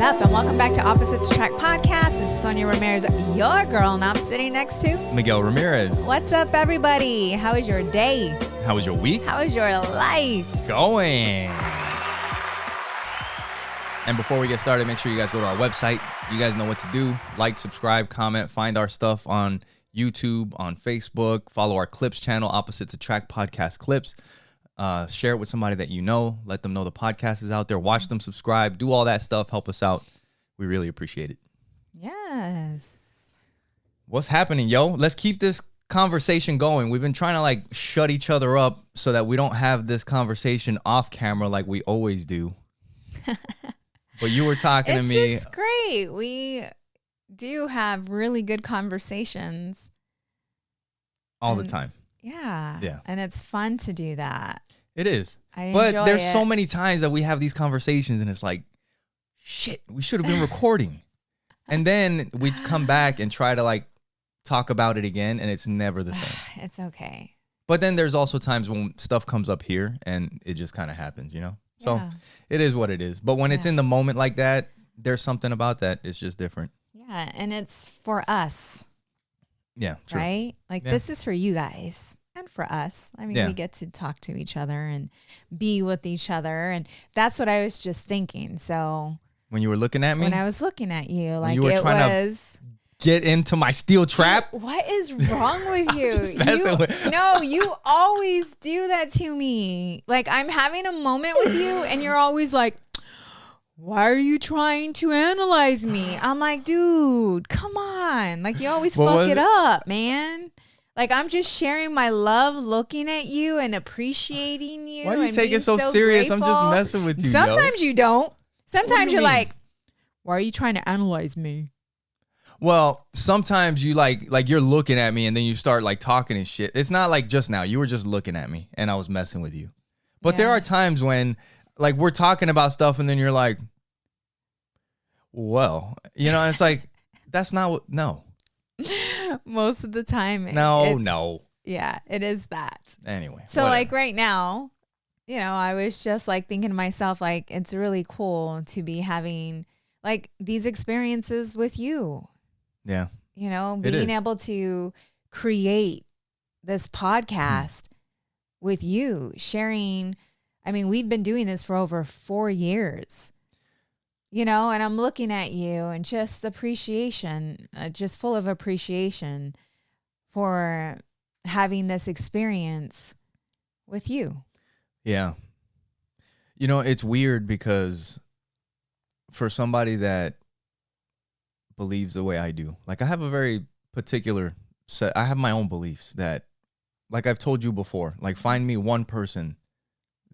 up? And welcome back to Opposites Attract Podcast. This is Sonia Ramirez, your girl, and I'm sitting next to Miguel Ramirez. What's up, everybody? How is your day? How was your week? How is your life? Going. And before we get started, make sure you guys go to our website. You guys know what to do. Like, subscribe, comment, find our stuff on YouTube, on Facebook. Follow our Clips channel, Opposites Attract Podcast Clips. Share it with somebody that you know. Let them know the podcast is out there. Watch them, subscribe, do all that stuff. Help us out. We really appreciate it. Yes. What's happening, yo? Let's keep this conversation going. We've been trying to like shut each other up so that we don't have this conversation off camera like we always do. But you were talking to me. It's just great. We do have really good conversations. All the time. Yeah. And it's fun to do that. It is. But there's so many times that we have these conversations and it's like, shit, we should have been recording. And then we come back and try to like talk about it again and it's never the same. It's okay. But then there's also times when stuff comes up here and it just kind of happens, you know? So it is what it is. But when it's in the moment like that, there's something about that. It's just different. Yeah. And it's for us. Yeah. True. Right? Like this is for you guys and for us. I mean, we get to talk to each other and be with each other. And that's what I was just thinking. So when you were looking at me? When I was looking at you, like you were it was... Get into my steel trap. Dude, what is wrong with you? No, you always do that to me. Like I'm having a moment with you and you're always like, why are you trying to analyze me? I'm like, dude, come on. Like you always fuck it up, man. Like I'm just sharing my love, looking at you and appreciating you. Why are you taking it so serious? Grateful. I'm just messing with you. Sometimes you don't. Sometimes you're mean? like, why are you trying to analyze me? Well, sometimes you like you're looking at me and then you start like talking and shit. It's not like just now. You were just looking at me and I was messing with you. But there are times when like we're talking about stuff and then you're like, well, you know, it's like, that's not what, no. Most of the time. No. Yeah, it is that. Anyway. So like right now, you know, I was just like thinking to myself, like, it's really cool to be having like these experiences with you. Yeah. You know, being able to create this podcast with you, sharing. I mean, we've been doing this for over 4 years, you know, and I'm looking at you and just appreciation, just full of appreciation for having this experience with you. Yeah. You know, it's weird because for somebody that believes the way I do, like I have a very particular set, I have my own beliefs that, like I've told you before, like find me one person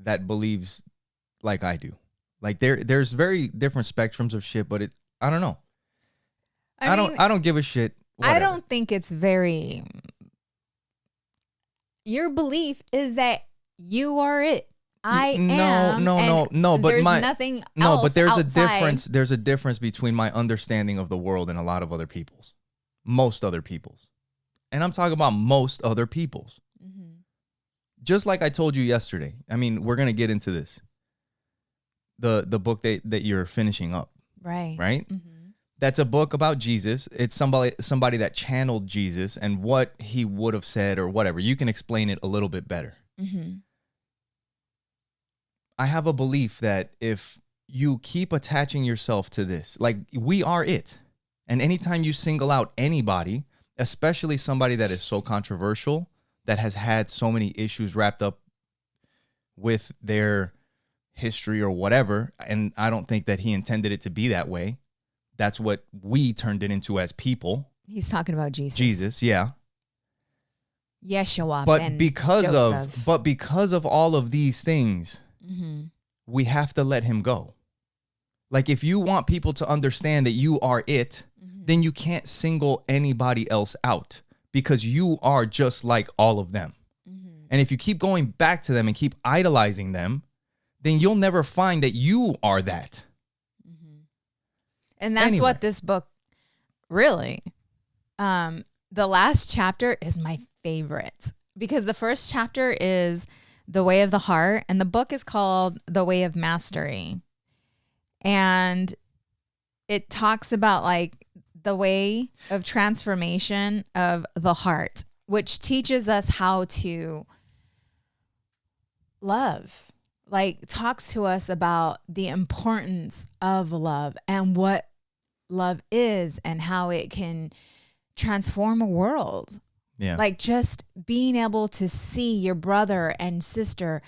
that believes like I do. Like there's very different spectrums of shit, but I don't know. I don't give a shit. Whatever. I don't think it's very, your belief is that you are it. I am. No. But there's nothing else. But there's outside. a difference. There's a difference between my understanding of the world and a lot of other people's, most other people's, and I'm talking about most other people's. Mm-hmm. Just like I told you yesterday. I mean, we're gonna get into this. The book that you're finishing up, right? Mm-hmm. That's a book about Jesus. It's somebody that channeled Jesus and what he would have said or whatever. You can explain it a little bit better. Mm-hmm. I have a belief that if you keep attaching yourself to this, like we are it. And anytime you single out anybody, especially somebody that is so controversial, that has had so many issues wrapped up with their history or whatever, and I don't think that he intended it to be that way. That's what we turned it into as people. He's talking about Jesus. Jesus, yeah. Yeshua. But and because of all of these things, we have to let him go. Like if you want people to understand that you are it, then you can't single anybody else out because you are just like all of them. And if you keep going back to them and keep idolizing them, then you'll never find that you are that. And that's what this book really, the last chapter is my favorite because the first chapter is The Way of the Heart and the book is called The Way of Mastery. And it talks about like the way of transformation of the heart, which teaches us how to love, like talks to us about the importance of love and what love is and how it can transform a world. Yeah. Like just being able to see your brother and sister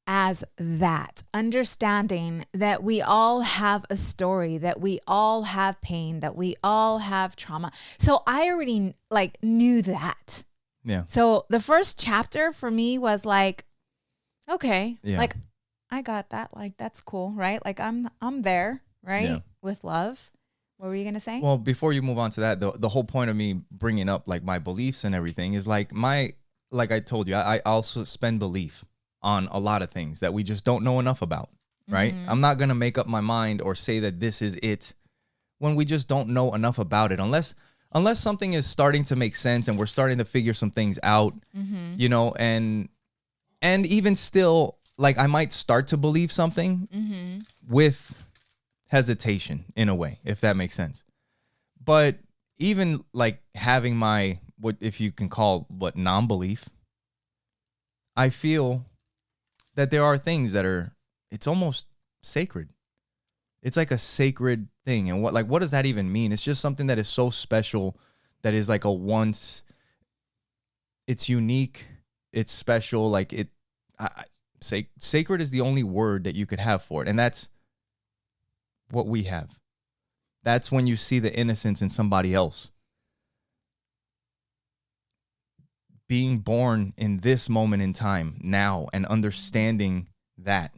as that, understanding that we all have a story, that we all have pain, that we all have trauma. So I already like knew that. Yeah. So the first chapter for me was like, okay, Yeah. like I got that. Like that's cool, right? Like I'm there, right? Yeah. With love. What were you gonna say? Well, before you move on to that, the whole point of me bringing up like my beliefs and everything is like like I told you, I also suspend belief on a lot of things that we just don't know enough about, right? I'm not going to make up my mind or say that this is it when we just don't know enough about it, unless something is starting to make sense and we're starting to figure some things out, you know, and even still, like I might start to believe something with hesitation in a way, if that makes sense. But even like having my, what if you can call what, non-belief, I feel that there are things that are, it's almost sacred. It's like a sacred thing. And what does that even mean? It's just something that is so special, that is like a once, it's unique, it's special. Like sacred is the only word that you could have for it. And that's what we have. That's when you see the innocence in somebody else. Being born in this moment in time now and understanding that.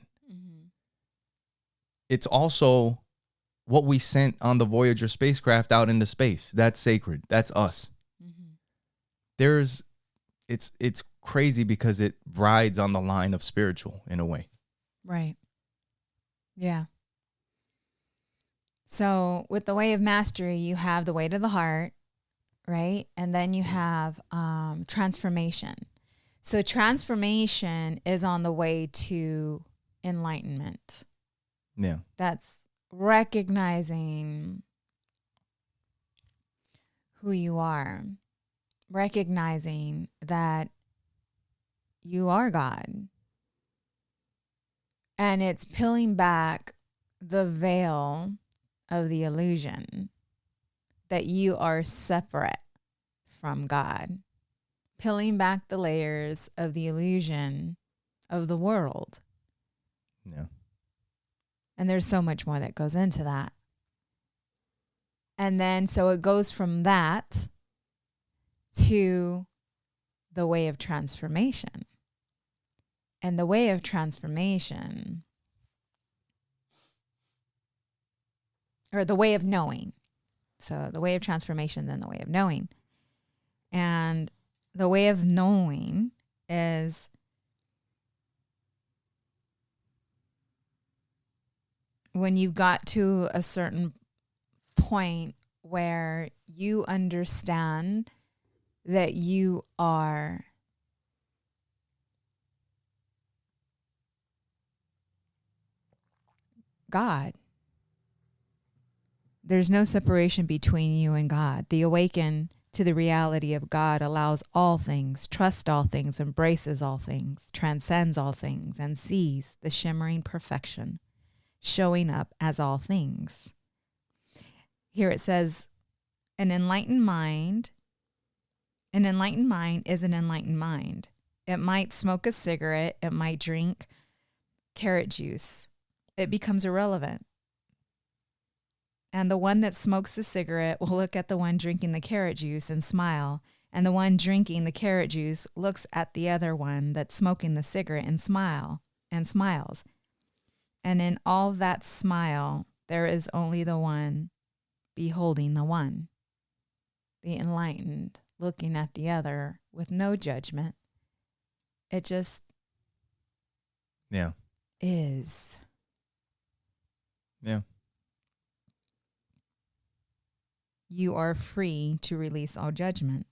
It's also what we sent on the Voyager spacecraft out into space. That's sacred. That's us. It's crazy because it rides on the line of spiritual in a way. Right. Yeah. So with the way of mastery, you have the way to the heart, right? And then you have transformation. So transformation is on the way to enlightenment. Yeah. That's recognizing who you are, recognizing that you are God. And it's peeling back the veil of the illusion that you are separate from God, peeling back the layers of the illusion of the world. Yeah. And there's so much more that goes into that. And then so it goes from that to the way of transformation. And the way of transformation, or the way of knowing. So the way of transformation, then the way of knowing. And the way of knowing is when you got to a certain point where you understand that you are God. There's no separation between you and God. The awaken to the reality of God allows all things, trusts all things, embraces all things, transcends all things, and sees the shimmering perfection showing up as all things. Here it says, an enlightened mind is an enlightened mind. It might smoke a cigarette. It might drink carrot juice. It becomes irrelevant. And the one that smokes the cigarette will look at the one drinking the carrot juice and smile. And the one drinking the carrot juice looks at the other one that's smoking the cigarette and smiles. And in all that smile, there is only the one beholding the one, the enlightened, looking at the other with no judgment. It just is. Yeah. You are free to release all judgment.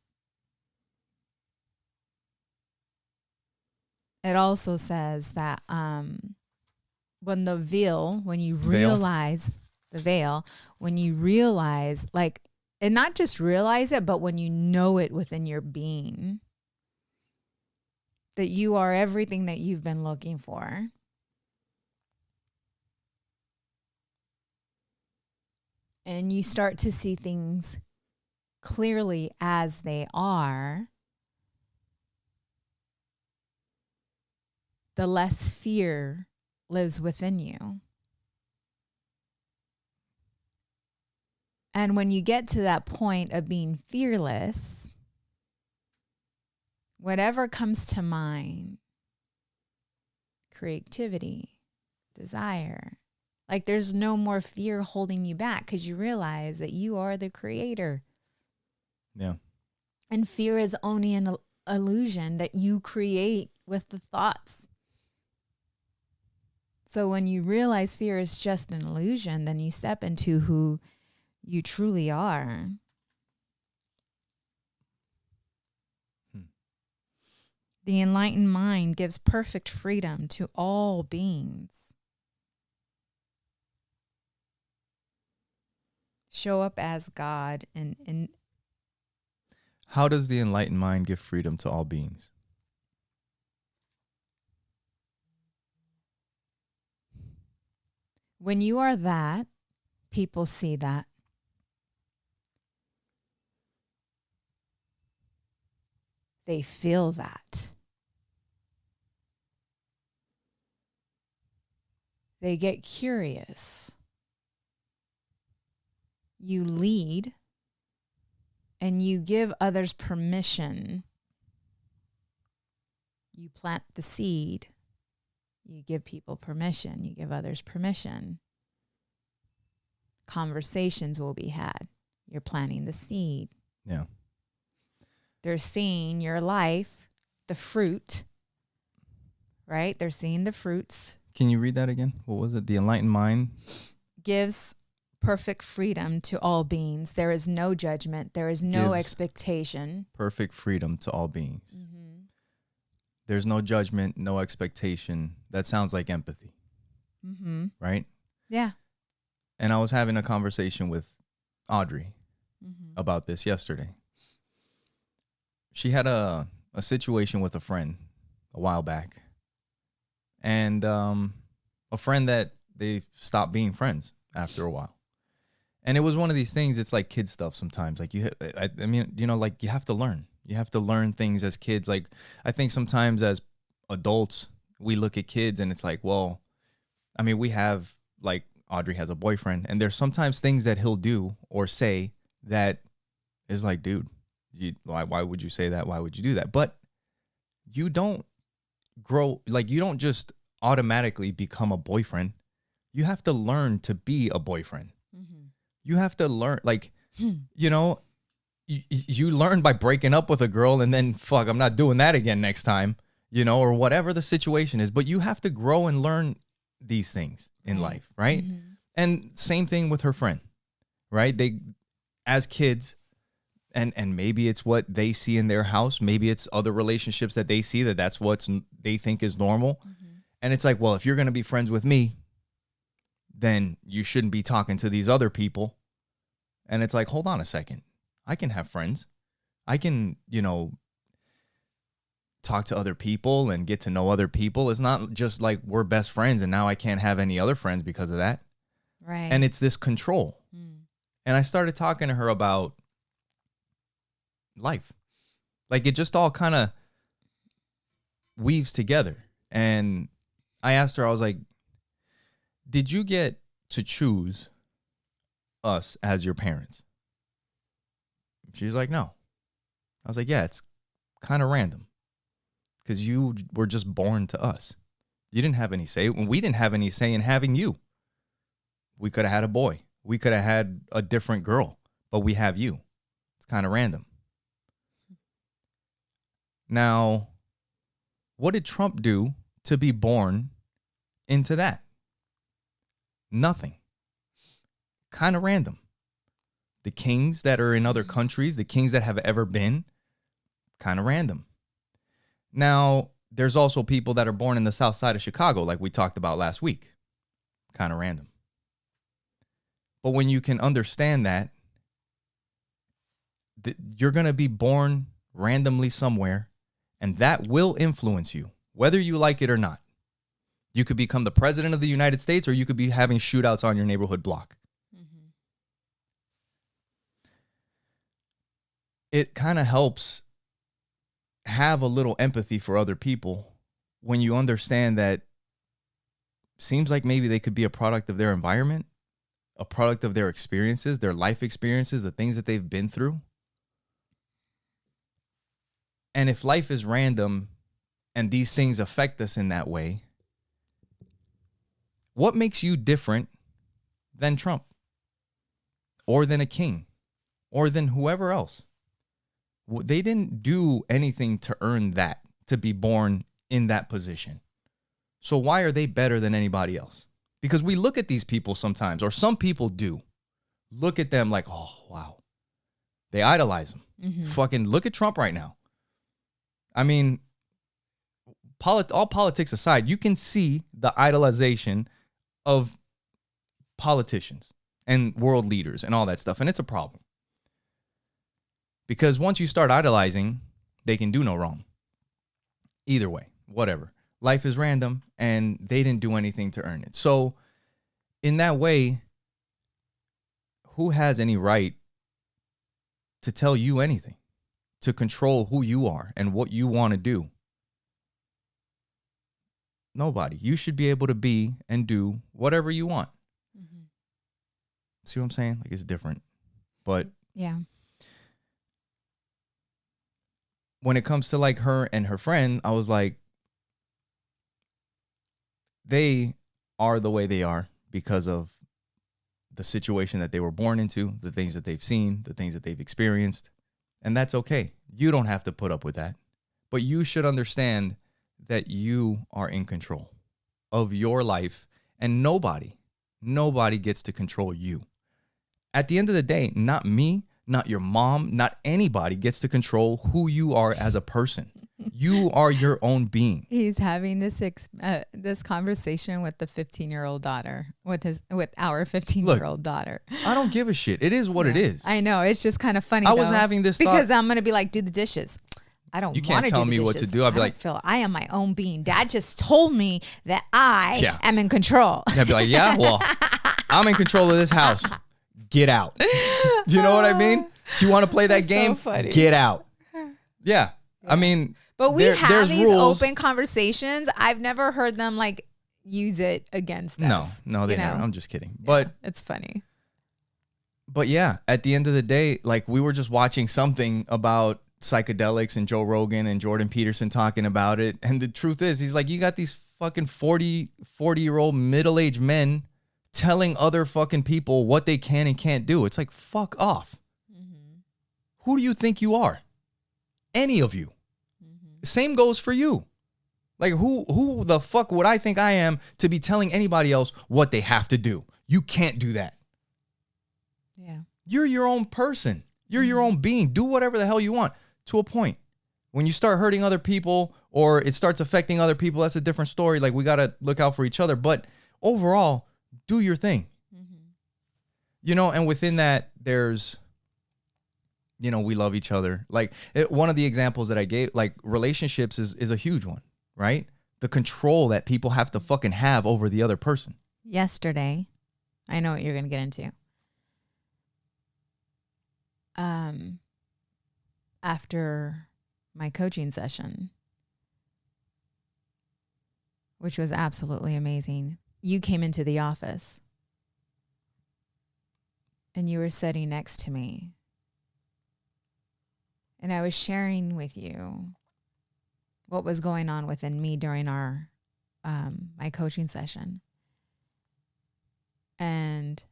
It also says that when you realize the veil, when you realize, like, and not just realize it, but when you know it within your being, that you are everything that you've been looking for. And you start to see things clearly as they are, the less fear lives within you. And when you get to that point of being fearless, whatever comes to mind, creativity, desire, like there's no more fear holding you back because you realize that you are the creator. Yeah. And fear is only an illusion that you create with the thoughts. So when you realize fear is just an illusion, then you step into who you truly are. The enlightened mind gives perfect freedom to all beings. Show up as God and How does the enlightened mind give freedom to all beings? when you are that, people see that. They feel that. They get curious. You lead and you give others permission. You plant the seed. You give people permission. You give others permission. Conversations will be had. You're planting the seed. Yeah. They're seeing your life, the fruit, right? They're seeing the fruits. Can you read that again? What was it? The enlightened mind Gives perfect freedom to all beings. There is no judgment. There is no Gives expectation. perfect freedom to all beings. Mm-hmm. There's no judgment, no expectation. That sounds like empathy, right? Yeah. And I was having a conversation with Audrey about this yesterday. She had a situation with a friend a while back. And a friend that they stopped being friends after a while. And it was one of these things, it's like kid stuff sometimes. Like I mean, you know, like you have to learn. You have to learn things as kids. Like I think sometimes as adults, we look at kids and it's like, well, I mean, we have, like Audrey has a boyfriend, and there's sometimes things that he'll do or say that is like, dude, why would you say that? Why would you do that? But you don't grow, like you don't just automatically become a boyfriend. You have to learn to be a boyfriend. You have to learn, like, you know, you learn by breaking up with a girl and then, fuck, I'm not doing that again next time, you know, or whatever the situation is. But you have to grow and learn these things in life, right? And same thing with her friend, right? They, as kids, and maybe it's what they see in their house. Maybe it's other relationships that they see that's what they think is normal. And it's like, well, if you're going to be friends with me, then you shouldn't be talking to these other people. And it's like, hold on a second. I can have friends. I can, you know, talk to other people and get to know other people. It's not just like we're best friends and now I can't have any other friends because of that. Right. And it's this control. And I started talking to her about life. Like it just all kind of weaves together. And I asked her, I was like, did you get to choose us as your parents? She's like, no. I was like, yeah, it's kind of random because you were just born to us. You didn't have any say. We didn't have any say in having you. We could have had a boy. We could have had a different girl, but we have you. It's kind of random. Now, what did Trump do to be born into that? Nothing. Kind of random. The kings that are in other countries, the kings that have ever been, kind of random. Now, there's also people that are born in the south side of Chicago, like we talked about last week. Kind of random. But when you can understand that, you're going to be born randomly somewhere, and that will influence you, whether you like it or not. You could become the president of the United States, or you could be having shootouts on your neighborhood block. Mm-hmm. It kind of helps have a little empathy for other people when you understand that seems like maybe they could be a product of their environment, a product of their experiences, their life experiences, the things that they've been through. And if life is random and these things affect us in that way, what makes you different than Trump or than a king or than whoever else? They didn't do anything to earn that, to be born in that position. So why are they better than anybody else? Because we look at these people sometimes, or some people do, look at them like, oh, wow. They idolize them. Mm-hmm. Fucking look at Trump right now. I mean, all politics aside, you can see the idolization of politicians and world leaders and all that stuff. And it's a problem. Because once you start idolizing, they can do no wrong. Either way, whatever. Life is random, and they didn't do anything to earn it. So in that way, who has any right to tell you anything, to control who you are and what you want to do? Nobody. You should be able to be and do whatever you want. Mm-hmm. See what I'm saying? Like, it's different. But yeah. When it comes to like her and her friend, I was like, they are the way they are because of the situation that they were born into, the things that they've seen, the things that they've experienced. And that's okay. You don't have to put up with that. But you should understand that you are in control of your life, and nobody gets to control you. At the end of the day, not me, not your mom, not anybody gets to control who you are as a person. You are your own being. He's having this conversation with the 15-year-old daughter, with our 15-year-old daughter. I don't give a shit. It is what it is. I know. It's just kind of funny. I was having this thought. Because I'm going to be like, do the dishes. I don't want to do the dishes. You can't tell me what to do. I'll be like, I am my own being. Dad just told me that I am in control. I'd be like, yeah, well, I'm in control of this house. Get out. Do you know what I mean? Do you want to play that game? So get out. Yeah. I mean, but we have these rules. Open conversations. I've never heard them like use it against us. No, they never. I'm just kidding. Yeah, but it's funny. But yeah, at the end of the day, like, we were just watching something about psychedelics and Joe Rogan and Jordan Peterson talking about it. And the truth is, he's like, you got these fucking 40-year-old middle-aged men telling other fucking people what they can and can't do. It's like, fuck off. Mm-hmm. Who do you think you are? Any of you. Mm-hmm. Same goes for you. Like, who the fuck would I think I am to be telling anybody else what they have to do? You can't do that. Yeah. You're your own person. You're your own being. Do whatever the hell you want, to a point. When you start hurting other people or it starts affecting other people, that's a different story. Like, we got to look out for each other. But overall, do your thing. Mm-hmm. You know, and within that, there's, you know, we love each other. Like, one of the examples that I gave, like, relationships is a huge one, right? The control that people have to fucking have over the other person. Yesterday, I know what you're going to get into. After my coaching session, which was absolutely amazing, you came into the office and you were sitting next to me. And I was sharing with you what was going on within me during our my coaching session. And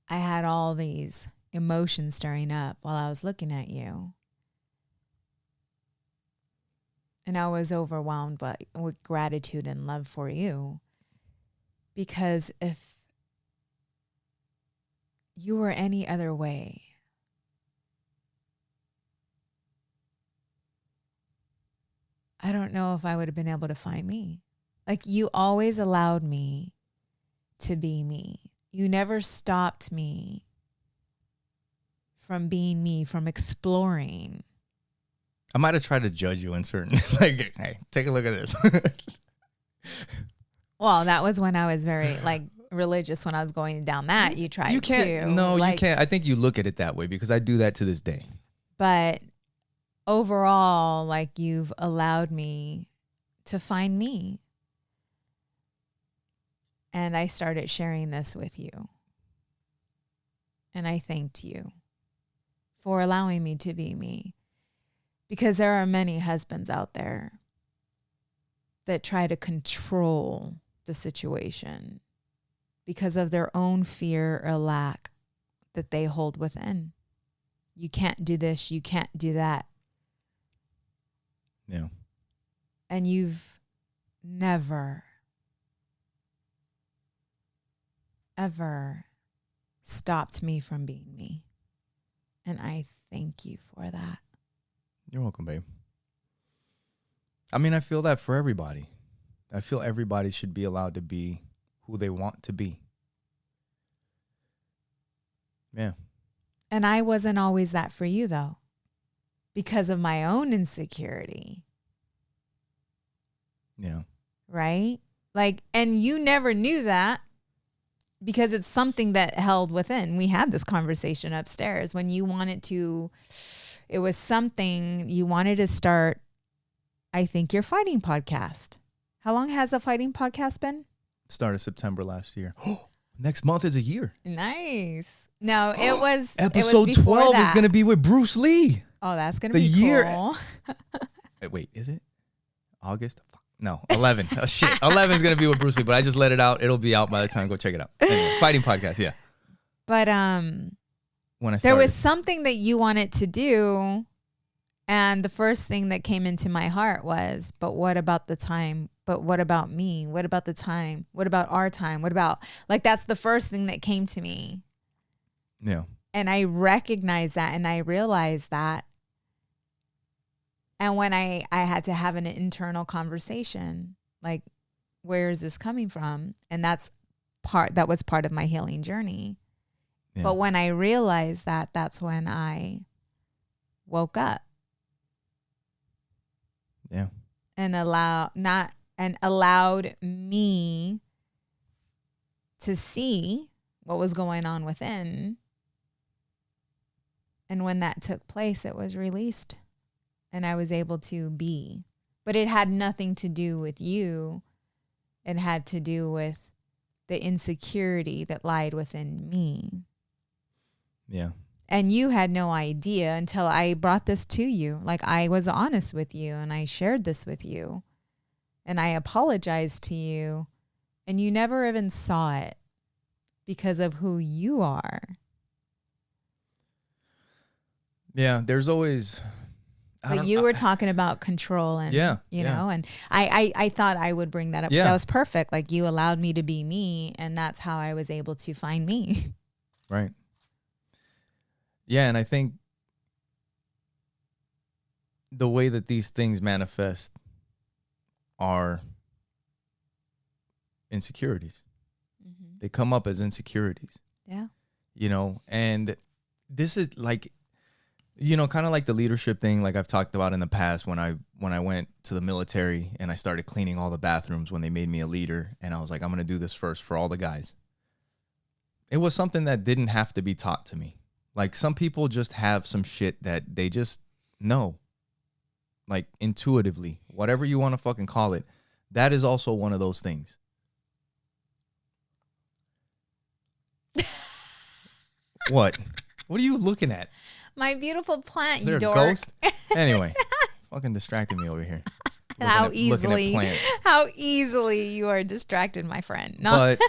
I had all these emotions stirring up while I was looking at you. And I was overwhelmed with gratitude and love for you. Because if you were any other way, I don't know if I would have been able to find me. Like, you always allowed me to be me. you never stopped me from being me, from exploring. I might have tried to judge you in certain, like, hey, take a look at this. Well, that was when I was very like religious. When I was going down that, you tried You can't. to. No, like, you can't. I think you look at it that way because I do that to this day. But overall, like, you've allowed me to find me. And I started sharing this with you. And I thanked you for allowing me to be me. Because there are many husbands out there that try to control the situation because of their own fear or lack that they hold within. You can't do this, you can't do that. Yeah. And you've never, ever stopped me from being me. And I thank you for that. You're welcome, babe. I mean, I feel that for everybody. I feel everybody should be allowed to be who they want to be. Yeah. And I wasn't always that for you, though, because of my own insecurity. Yeah. Right? Like, and you never knew that because it's something that held within. We had this conversation upstairs when you wanted to, it was something you wanted to start, I think, your fighting podcast. How long has the fighting podcast been? Started September last year. Next month is a year. Nice. No, it was Episode 12 is going to be with Bruce Lee. Oh, that's going to be year. Cool. Wait, is it August? No, 11. Oh, shit. 11 is going to be with Bruce Lee, but I just let it out. It'll be out by the time. Go check it out. Anyway, fighting podcast, yeah. But when I started, there was something that you wanted to do, and the first thing that came into my heart was, but what about the time? But what about me? What about the time? What about our time? What about, like, that's the first thing that came to me. Yeah. And I recognized that and I realized that. And when I had to have an internal conversation, like, where is this coming from? And that was part of my healing journey. Yeah. But when I realized that, that's when I woke up. Yeah. And allowed me to see what was going on within. And when that took place, it was released and I was able to be. But it had nothing to do with you. It had to do with the insecurity that lied within me. Yeah. And you had no idea until I brought this to you. Like, I was honest with you and I shared this with you. And I apologized to you. And you never even saw it because of who you are. Yeah, there's always... But you were talking about control and, you know, and I thought I would bring that up because that was perfect. Like, you allowed me to be me, and that's how I was able to find me. Right. Yeah, and I think the way that these things manifest are insecurities. Mm-hmm. They come up as insecurities. Yeah. You know, and this is like... You know, kind of like the leadership thing, like I've talked about in the past when I went to the military and I started cleaning all the bathrooms when they made me a leader. And I was like, I'm going to do this first for all the guys. It was something that didn't have to be taught to me. Like, some people just have some shit that they just know. Like, intuitively, whatever you want to fucking call it. That is also one of those things. What? What are you looking at? My beautiful plant, you dork. Ghost? Anyway, fucking distracted me over here. How easily you are distracted, my friend. No. But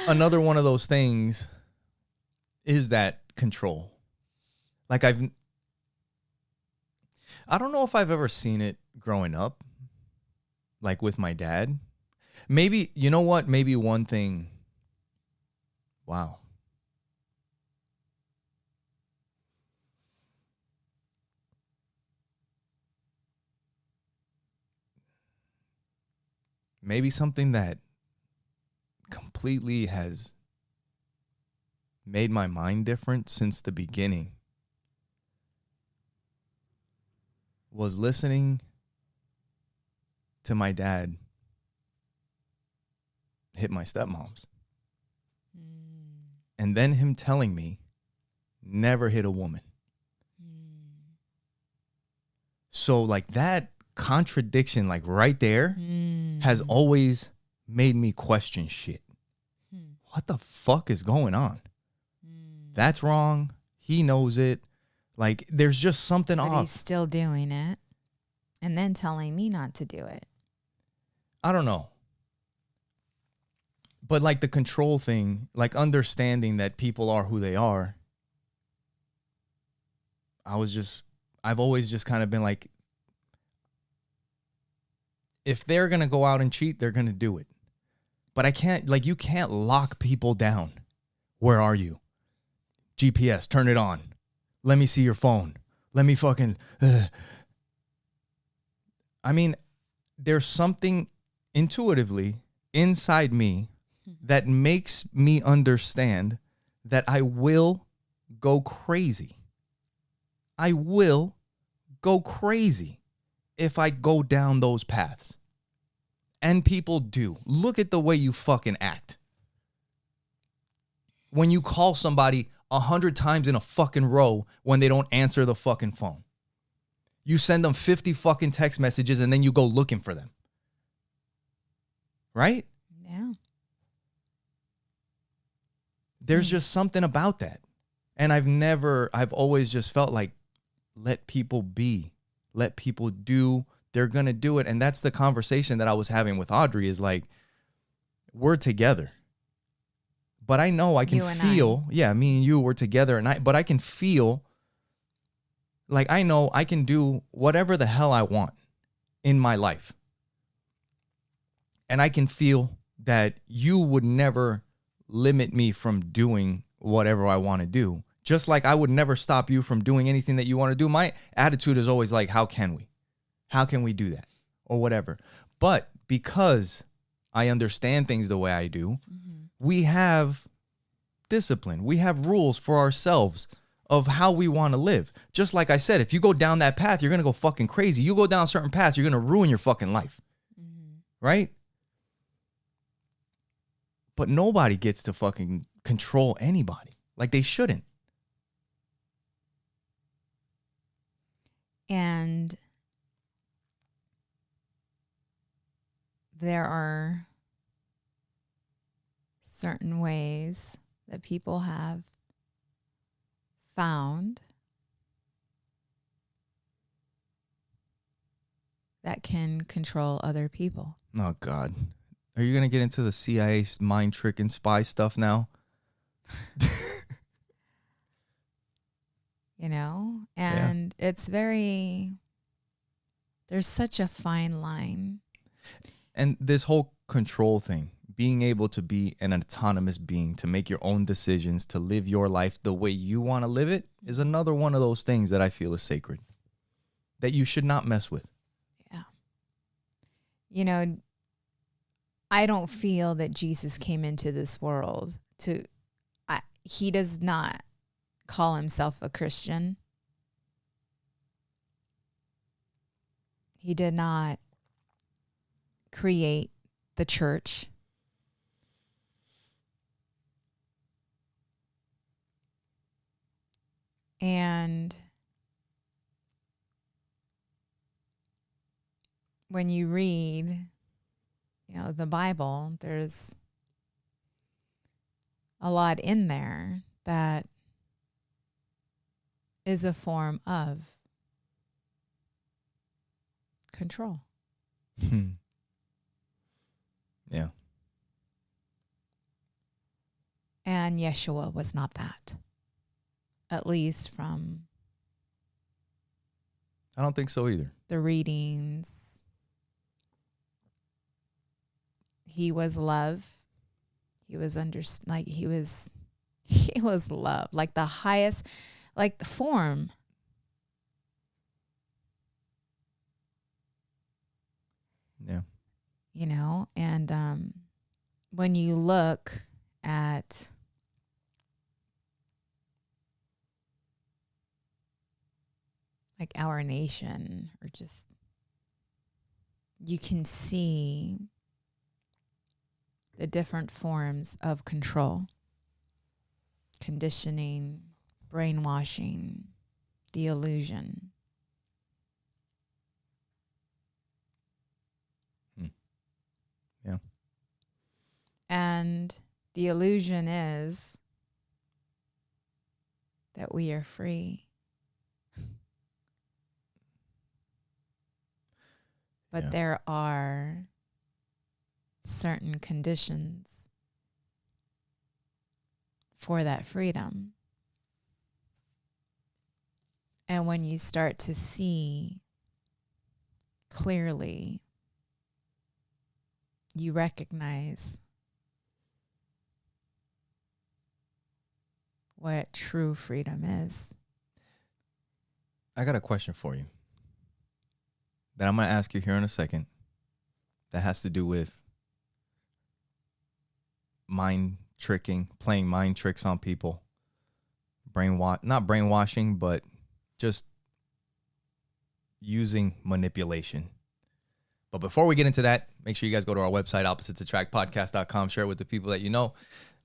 another one of those things is that control. Like, I don't know if I've ever seen it growing up, like with my dad. Maybe, you know what? Maybe one thing. Wow. Maybe something that completely has made my mind different since the beginning was listening to my dad hit my stepmoms. And then him telling me, never hit a woman. So like that contradiction, like right there, has always made me question shit. What the fuck is going on? That's wrong. He knows it. Like there's just something But off. he's still doing it and then telling me not to do it. I don't know. But like the control thing, like understanding that people are who they are, I've always just kind of been like, if they're going to go out and cheat, they're going to do it. But I can't, like, you can't lock people down. Where are you? GPS, turn it on. Let me see your phone. Let me fucking. I mean, there's something intuitively inside me that makes me understand that I will go crazy. I will go crazy if I go down those paths. And people do. Look at the way you fucking act. When you call somebody 100 times in a fucking row when they don't answer the fucking phone. You send them 50 fucking text messages and then you go looking for them. Right? Yeah. There's just something about that. And I've always just felt like, let people be. Let people do. They're going to do it. And that's the conversation that I was having with Audrey is like, we're together. But I know I can feel, me and you were together but I can feel like I know I can do whatever the hell I want in my life. And I can feel that you would never limit me from doing whatever I want to do. Just like I would never stop you from doing anything that you want to do. My attitude is always like, how can we? How can we do that? Or whatever. But because I understand things the way I do, we have discipline. We have rules for ourselves of how we want to live. Just like I said, if you go down that path, you're going to go fucking crazy. You go down certain paths, you're going to ruin your fucking life. Right? But nobody gets to fucking control anybody. Like they shouldn't. And there are certain ways that people have found that can control other people. Oh, God. Are you going to get into the CIA mind trick and spy stuff now? You know? And it's there's such a fine line. And this whole control thing, being able to be an autonomous being, to make your own decisions, to live your life the way you want to live it, is another one of those things that I feel is sacred, that you should not mess with. Yeah. You know, I don't feel that Jesus came into this world he does not call himself a Christian. He did not create the church. And when you read, the Bible, there's a lot in there that is a form of control. Yeah. And Yeshua was not that. At least from I don't think so either. the readings. He was love. He was he was love, like the highest, like the form. Yeah. And when you look at like our nation, or just, you can see the different forms of control, conditioning, brainwashing, the illusion. Yeah. And the illusion is that we are free. But there are certain conditions for that freedom. And when you start to see clearly, you recognize what true freedom is. I got a question for you that I'm going to ask you here in a second that has to do with mind tricking, playing mind tricks on people. Not brainwashing, but just using manipulation. But before we get into that, make sure you guys go to our website, oppositesattractpodcast.com. Share it with the people that you know.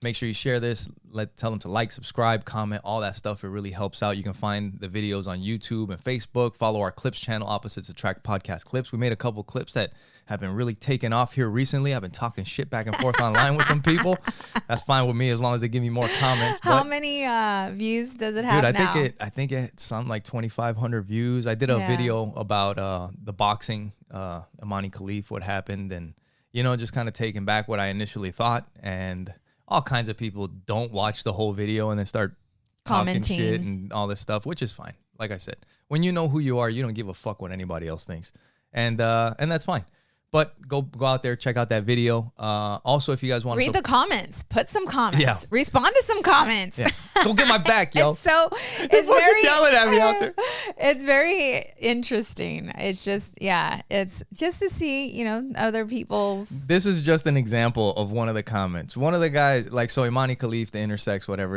Make sure you share this. Tell them to like, subscribe, comment, all that stuff. It really helps out. You can find the videos on YouTube and Facebook. Follow our clips channel, Opposites Attract Podcast Clips. We made a couple clips that have been really taking off here recently. I've been talking shit back and forth online with some people. That's fine with me as long as they give me more comments. How many views does it have now? I think it's something like 2,500 views. I did a video about the boxing, Imani Khalif, what happened, and just kind of taking back what I initially thought. And all kinds of people don't watch the whole video and then start talking shit and all this stuff, which is fine. Like I said, when you know who you are, you don't give a fuck what anybody else thinks, and that's fine. But go out there, check out that video. Also, if you guys want to read the comments, put some comments, respond to some comments. Yeah. Go get my back, yo. It's very yelling at me out there. It's very interesting. It's just, it's just to see, other people's. This is just an example of one of the comments. One of the guys, so Imani Khalif, the intersex, whatever,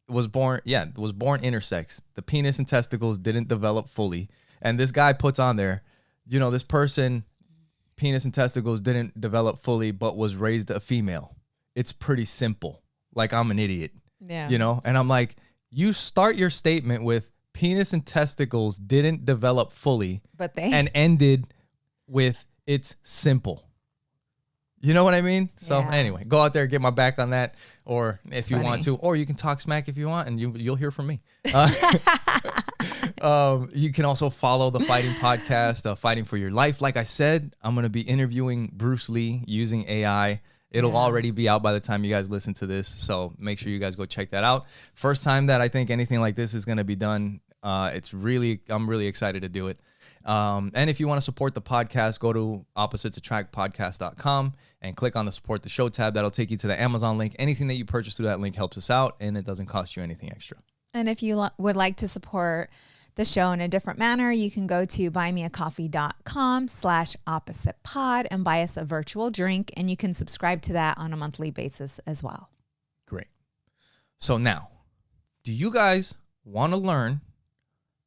was born intersex. The penis and testicles didn't develop fully. And this guy puts on there, this person, penis and testicles didn't develop fully, but was raised a female. It's pretty simple. I'm an idiot. Yeah. And I'm like, you start your statement with penis and testicles didn't develop fully, and ended with it's simple. You know what I mean? So anyway, go out there, get my back on that, or if you want to, or you can talk smack if you want, and you'll hear from me. You can also follow the Fighting Podcast, Fighting for Your Life. Like I said, I'm going to be interviewing Bruce Lee using AI. It'll already be out by the time you guys listen to this, so make sure you guys go check that out. First time that I think anything like this is going to be done. I'm really excited to do it. And if you want to support the podcast, go to oppositesattractpodcast.com and click on the support the show tab. That'll take you to the Amazon link. Anything that you purchase through that link helps us out, and it doesn't cost you anything extra. And if you would like to support the show in a different manner, you can go to buymeacoffee.com/oppositepod and buy us a virtual drink, and you can subscribe to that on a monthly basis as well. Great. So now, do you guys want to learn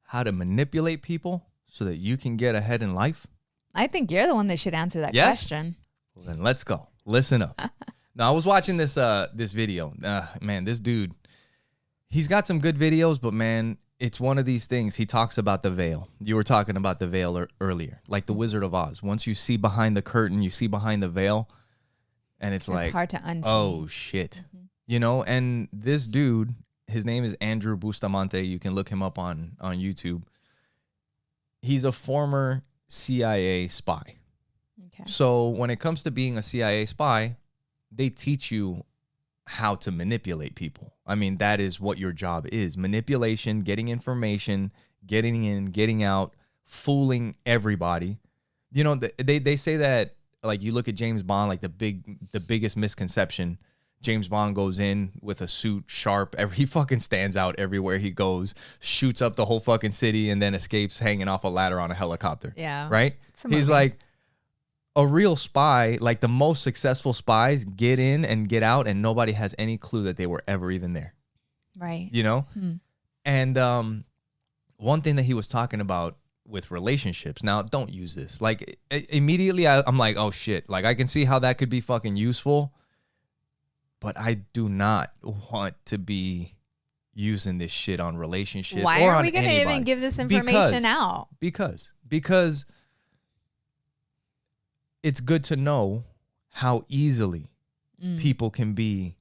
how to manipulate people so that you can get ahead in life? I think you're the one that should answer that question. Well, then let's go. Listen up. Now, I was watching this video. Man, this dude, he's got some good videos, but man, it's one of these things. He talks about the veil. You were talking about the veil earlier, like the Wizard of Oz. Once you see behind the curtain, you see behind the veil, and it's hard to unsee. Oh, shit. Mm-hmm. And this dude, his name is Andrew Bustamante. You can look him up on YouTube. He's a former CIA spy. Okay. So when it comes to being a CIA spy, they teach you how to manipulate people. I mean, that is what your job is. Manipulation, getting information, getting in, getting out, fooling everybody. They say that, you look at James Bond, the biggest misconception. James Bond goes in with a suit, sharp. He fucking stands out everywhere he goes, shoots up the whole fucking city, and then escapes hanging off a ladder on a helicopter. Yeah. Right? He's like a real spy. The most successful spies get in and get out, and nobody has any clue that they were ever even there. Right. And one thing that he was talking about with relationships. Now, don't use this. Like immediately I'm like, oh shit. Like I can see how that could be fucking useful, but I do not want to be using this shit on relationships. Why or are on we going to anybody. even give this information out? Because it's good to know how easily people can be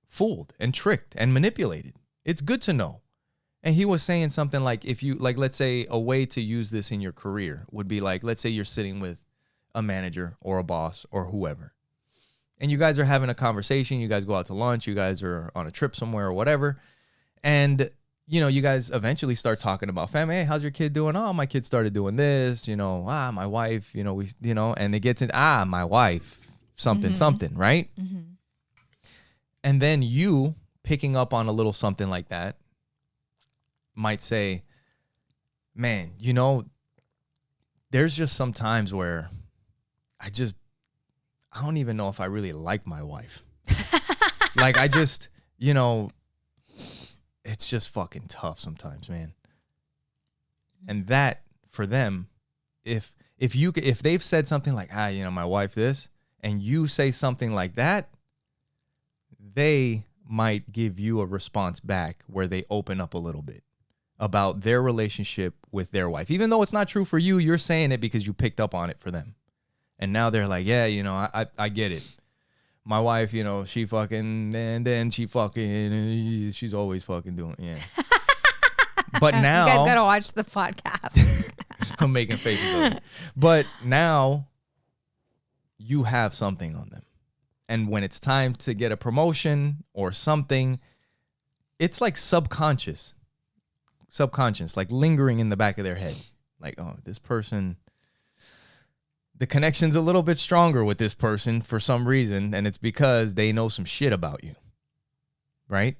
fooled and tricked and manipulated. It's good to know. And he was saying something like, if you, like, let's say a way to use this in your career would be like, let's say you're sitting with a manager or a boss or whoever, and you guys are having a conversation, you guys go out to lunch, you guys are on a trip somewhere or whatever. And, you know, you guys eventually start talking about family. Hey, how's your kid doing? Oh, my kid started doing this, you know, my wife, you know, and they get to, my wife, something, right? Mm-hmm. And then you picking up on a little something like that might say, man, you know, there's just some times where I don't even know if I really like my wife. Like I just, you know, it's just fucking tough sometimes, man. And that for them, if they've said something like, you know, my wife this, and you say something like that, they might give you a response back where they open up a little bit about their relationship with their wife. Even though it's not true for you, you're saying it because you picked up on it for them. And now they're like, yeah, you know, I get it. My wife, you know, she fucking, and then she fucking, she's always fucking doing, yeah. But now. You guys got to watch the podcast. I'm making faces of it. But now you have something on them. And when it's time to get a promotion or something, it's like subconscious, like lingering in the back of their head. Like, oh, this person, the connection's a little bit stronger with this person for some reason, and it's because they know some shit about you, right?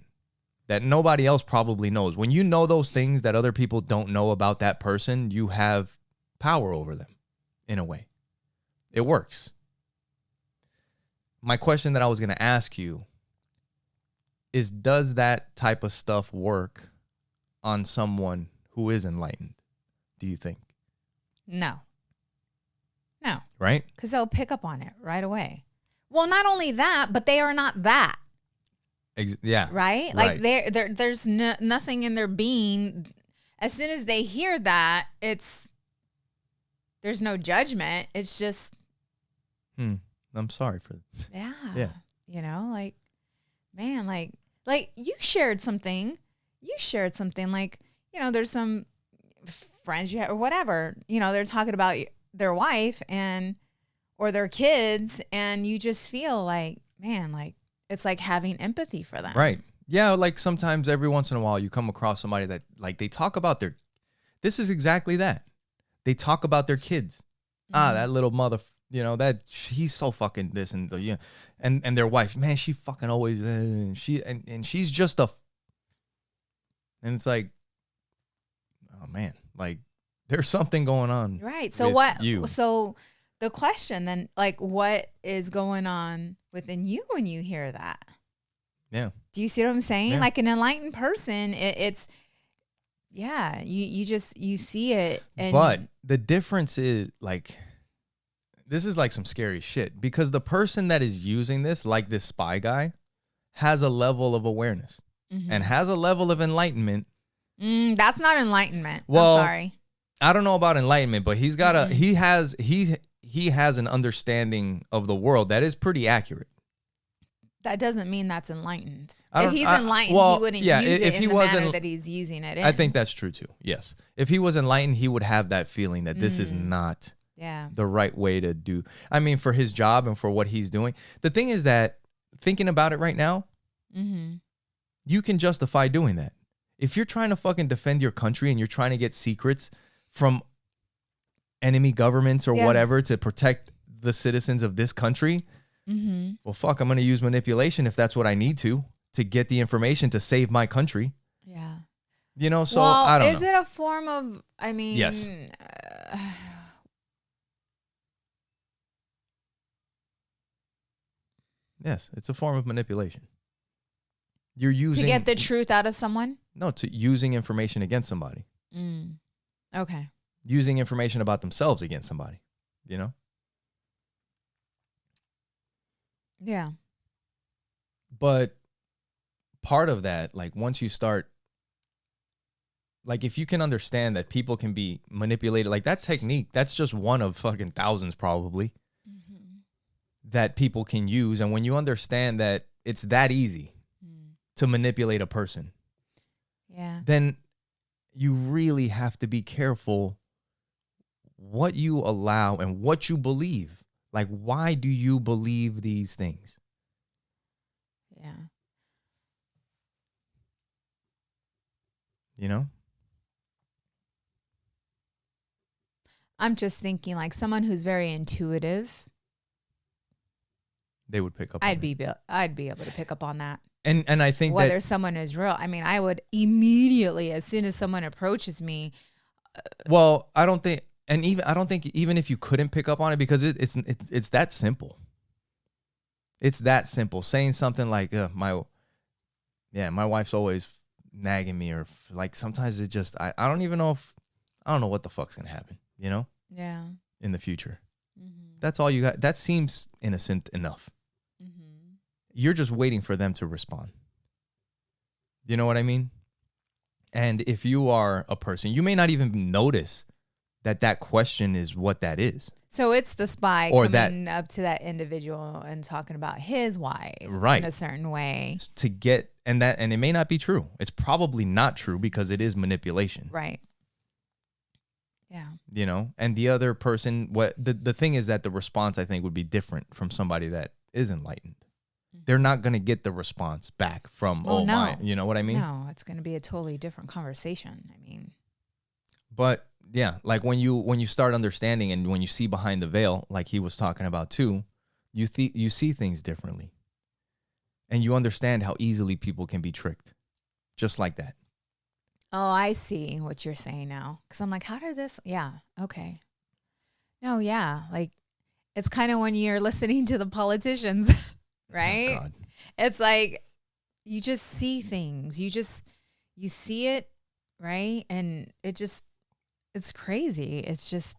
That nobody else probably knows. When you know those things that other people don't know about that person, you have power over them in a way. It works. My question that I was going to ask you is, does that type of stuff work on someone who is enlightened, do you think? No. Right? Because they'll pick up on it right away. Well, not only that, but they are not that. Yeah. Right? Like there's nothing in their being. As soon as they hear that, there's no judgment. It's just. I'm sorry for that. Yeah. You know, like, man, like you shared something. Like, you know, there's some friends you have or whatever, you know, they're talking about their wife or their kids, and you just feel like, man, like it's like having empathy for them. Right. Yeah. Like sometimes every once in a while you come across somebody that like they talk about this is exactly that. They talk about their kids. That little mother, you know, that he's so fucking this and the, yeah. And their wife, man, she fucking always, she's just and it's like, oh man, like there's something going on. Right. So so the question then, like, what is going on within you when you hear that? Yeah. Do you see what I'm saying? Yeah. Like an enlightened person, it's you see it. But the difference is like, this is like some scary shit, because the person that is using this, like this spy guy, has a level of awareness and has a level of enlightenment. That's not enlightenment. Well, I'm sorry. I don't know about enlightenment, but he's got he has an understanding of the world that is pretty accurate. That doesn't mean that's enlightened. If he's enlightened, he wouldn't use it in the manner that he's using it in. I think that's true too. Yes. If he was enlightened, he would have that feeling that this is not the right way to do. I mean, for his job and for what he's doing. The thing is that, thinking about it right now, you can justify doing that. If you're trying to fucking defend your country and you're trying to get secrets from enemy governments or whatever to protect the citizens of this country, well, fuck, I'm going to use manipulation if that's what I need to get the information to save my country. Yeah. You know, so I don't know. Is it a form of, I mean... Yes. Yes, it's a form of manipulation. You're using... To get the truth out of someone? No, to using information against somebody. Okay. Using information about themselves against somebody, you know? Yeah. But part of that, like once you start, like if you can understand that people can be manipulated, like that technique, that's just one of fucking thousands probably that people can use. And when you understand that it's that easy to manipulate a person, then you really have to be careful what you allow and what you believe. Like, why do you believe these things? Yeah. You know? I'm just thinking like someone who's very intuitive. They would pick up. I'd be able to pick up on that. And I think whether someone is real. I mean, I would immediately, as soon as someone approaches me. Well, I don't think, and even I don't think even if you couldn't pick up on it, because it's that simple. It's that simple. Saying something like my wife's always nagging me, or like sometimes it just I don't even know if I don't know what the fuck's gonna happen, you know? Yeah. In the future. That's all you got. That seems innocent enough. You're just waiting for them to respond. You know what I mean? And if you are a person, you may not even notice that question is what that is. So it's the spy or coming up to that individual and talking about his wife right. in a certain way. To get, and it may not be true. It's probably not true because it is manipulation. Right. Yeah. You know, and the other person, the thing is that the response, I think, would be different from somebody that is enlightened. They're not going to get the response back from, my, you know what I mean? No, it's going to be a totally different conversation. I mean. But yeah, like when you start understanding and when you see behind the veil, like he was talking about too, you see things differently. And you understand how easily people can be tricked. Just like that. Oh, I see what you're saying now. Because I'm like, how did this? Yeah. Okay. No, yeah. Like, it's kind of when you're listening to the politicians, right? Oh, God. It's like you just see things. You see it, right? And it's crazy. It's just,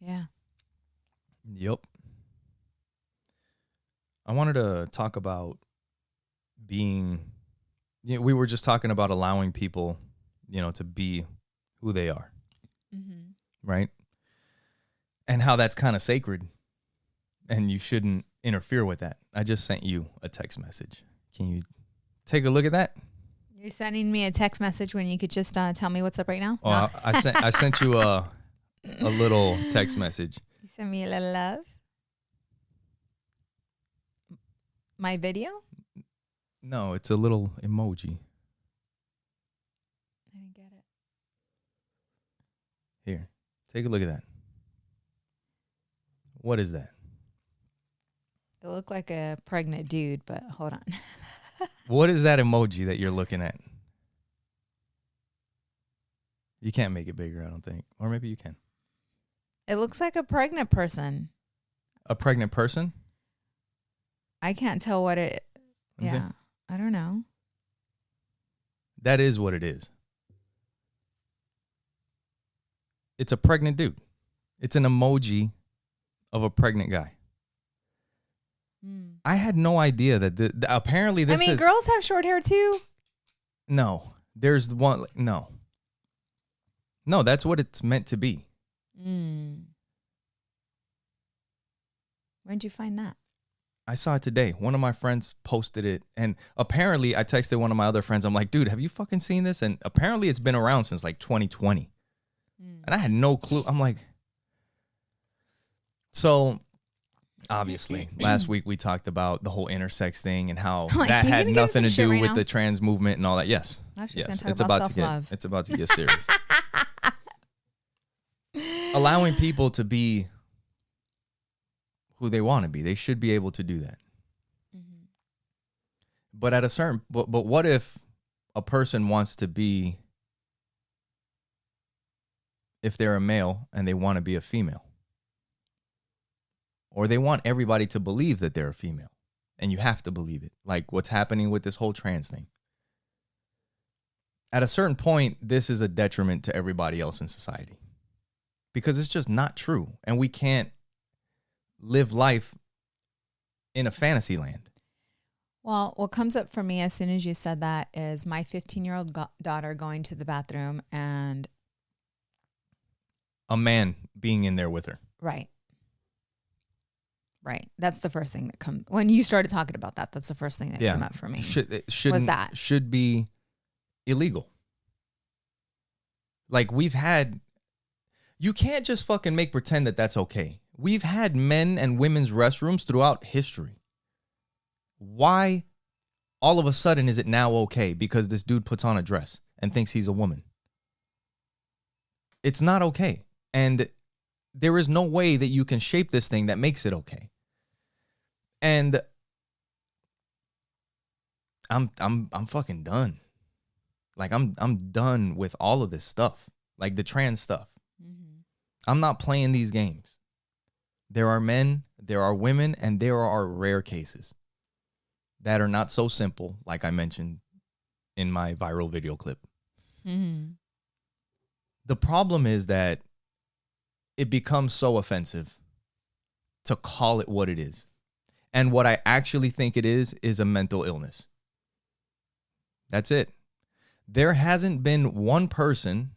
yeah. Yep. I wanted to talk about being, we were just talking about allowing people, to be who they are. Right? And how that's kind of sacred and you shouldn't interfere with that. I just sent you a text message. Can you take a look at that? You're sending me a text message when you could just tell me what's up right now? Well, no? I sent you a little text message. You sent me a little love? My video? No, it's a little emoji. I didn't get it. Here, take a look at that. What is that? It looked like a pregnant dude, but hold on. What is that emoji that you're looking at? You can't make it bigger, I don't think. Or maybe you can. It looks like a pregnant person. A pregnant person? I can't tell what it... Yeah, I don't know. That is what it is. It's a pregnant dude. It's an emoji of a pregnant guy. I had no idea that apparently this is... I mean, girls have short hair too. No. There's one... No. No, that's what it's meant to be. Where'd you find that? I saw it today. One of my friends posted it. And apparently I texted one of my other friends. I'm like, dude, have you fucking seen this? And apparently it's been around since like 2020. And I had no clue. I'm like... So... Obviously, last week we talked about the whole intersex thing and how that had nothing to do with the trans movement and all that. Yes. Yes. It's about self-love. It's about to get serious. Allowing people to be who they want to be. They should be able to do that. But at a certain, but what if a person wants to be, if they're a male and they want to be a female? Or they want everybody to believe that they're a female. and you have to believe it. Like what's happening with this whole trans thing. At a certain point, this is a detriment to everybody else in society because it's just not true. And we can't live life in a fantasy land. Well, what comes up for me as soon as you said that is my 15-year-old daughter going to the bathroom and a man being in there with her. Right. That's the first thing that comes when you started talking about that. That's the first thing that came up for me. Should be illegal. Like you can't just fucking make pretend that that's okay. We've had men and women's restrooms throughout history. Why all of a sudden is it now okay because this dude puts on a dress and thinks he's a woman? It's not okay. And there is no way that you can shape this thing that makes it okay. And I'm fucking done. Like I'm done with all of this stuff. Like the trans stuff. Mm-hmm. I'm not playing these games. There are men, there are women, and there are rare cases that are not so simple, like I mentioned in my viral video clip. Mm-hmm. The problem is that it becomes so offensive to call it what it is. And what I actually think it is a mental illness. That's it. There hasn't been one person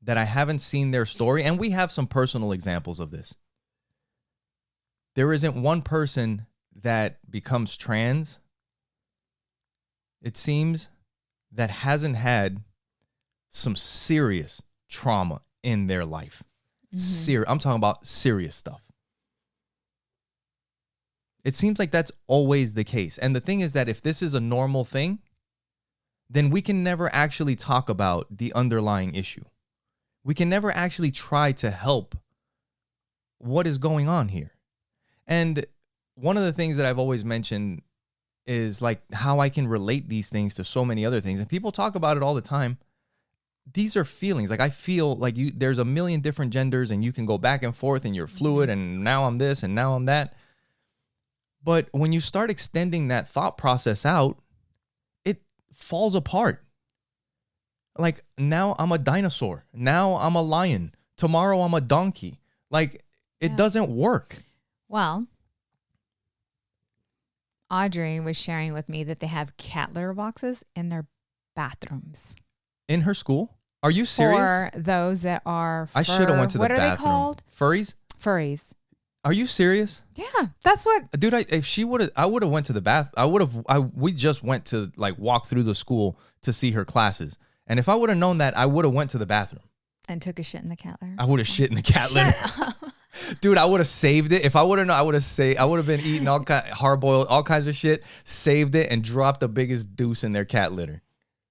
that I haven't seen their story, and we have some personal examples of this. There isn't one person that becomes trans, it seems, that hasn't had some serious trauma in their life. Mm-hmm. I'm talking about serious stuff. It seems like that's always the case. And the thing is that if this is a normal thing, then we can never actually talk about the underlying issue. We can never actually try to help what is going on here. And one of the things that I've always mentioned is like how I can relate these things to so many other things. And people talk about it all the time. These are feelings. Like I feel like there's a million different genders and you can go back and forth and you're fluid and now I'm this and now I'm that. But when you start extending that thought process out, it falls apart. Like now I'm a dinosaur. Now I'm a lion. Tomorrow I'm a donkey. Like it doesn't work. Well, Audrey was sharing with me that they have cat litter boxes in their bathrooms. In her school? Are you serious? For those that are I should have went to the bathroom. What are they called? Furries? Furries. Are you serious? Yeah, that's what. Dude, if she would have, I would have went to the bath. We just went to like walk through the school to see her classes. And if I would have known that, I would have went to the bathroom. And took a shit in the cat litter. I would have shit in the cat litter. Dude, I would have saved it. If I would have known, I would have been eating hard boiled, all kinds of shit, saved it and dropped the biggest deuce in their cat litter.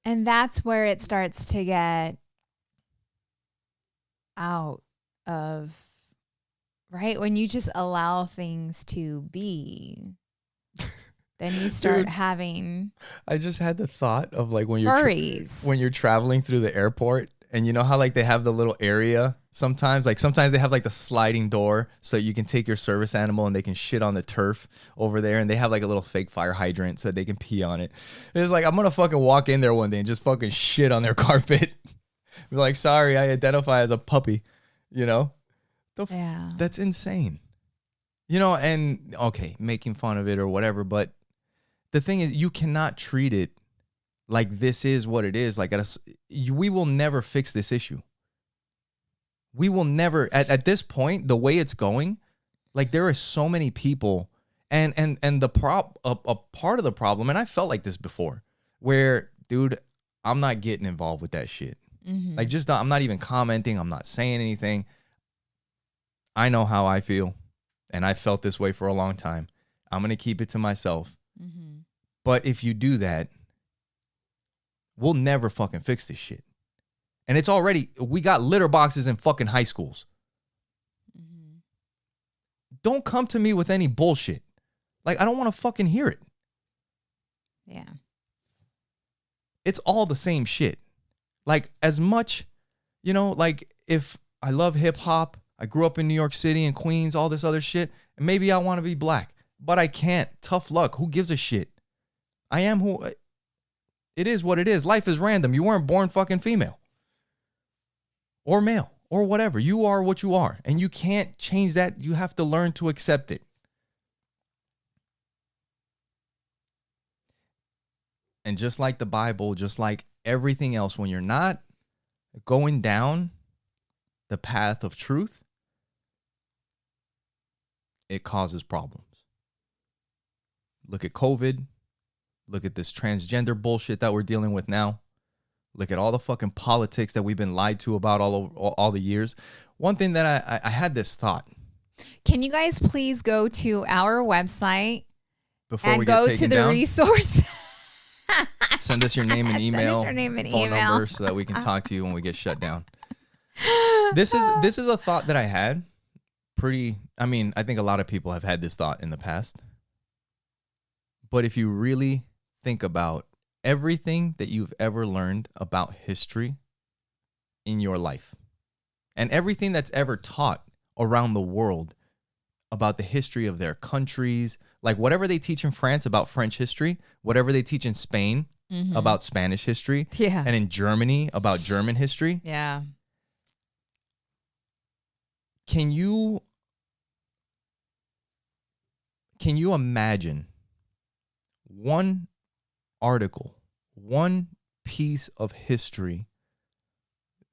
And that's where it starts to get out of, right? When you just allow things to be, then you start having. I just had the thought of like when you're traveling through the airport and you know how like they have the little area sometimes they have like the sliding door so you can take your service animal and they can shit on the turf over there and they have like a little fake fire hydrant so they can pee on it. It's like I'm gonna fucking walk in there one day and just fucking shit on their carpet. Be like, sorry, I identify as a puppy, you know? That's insane. You know, and okay, making fun of it or whatever, but the thing is you cannot treat it like this is what it is. Like we will never fix this issue. We will never, at this point, the way it's going, like there are so many people and a part of the problem, and I felt like this before, where, dude, I'm not getting involved with that shit. Mm-hmm. Like I'm not even commenting. I'm not saying anything. I know how I feel, and I felt this way for a long time. I'm going to keep it to myself. Mm-hmm. But if you do that, we'll never fucking fix this shit. And we got litter boxes in fucking high schools. Mm-hmm. Don't come to me with any bullshit. Like, I don't want to fucking hear it. Yeah. It's all the same shit. Like, as much, you know, like, if I love hip hop, I grew up in New York City and Queens, all this other shit, and maybe I want to be black. but I can't. Tough luck. Who gives a shit? I am who. It is what it is. Life is random. You weren't born fucking female or male or whatever. You are what you are, and you can't change that. You have to learn to accept it. And just like the Bible, just like everything else, when you're not going down the path of truth, it causes problems. Look at COVID. Look at this transgender bullshit that we're dealing with now. Look at all the fucking politics that we've been lied to about all the years. One thing that I had this thought. Can you guys please go to our website Before and we get go taken to the down? resource? Send us your name and email, Send us your name and phone email. number so that we can talk to you when we get shut down. This is a thought that I had. I think a lot of people have had this thought in the past. But if you really think about everything that you've ever learned about history in your life, and everything that's ever taught around the world about the history of their countries, like whatever they teach in France about French history, whatever they teach in Spain about Spanish history, and in Germany about German history. Yeah. Can you imagine one article, one piece of history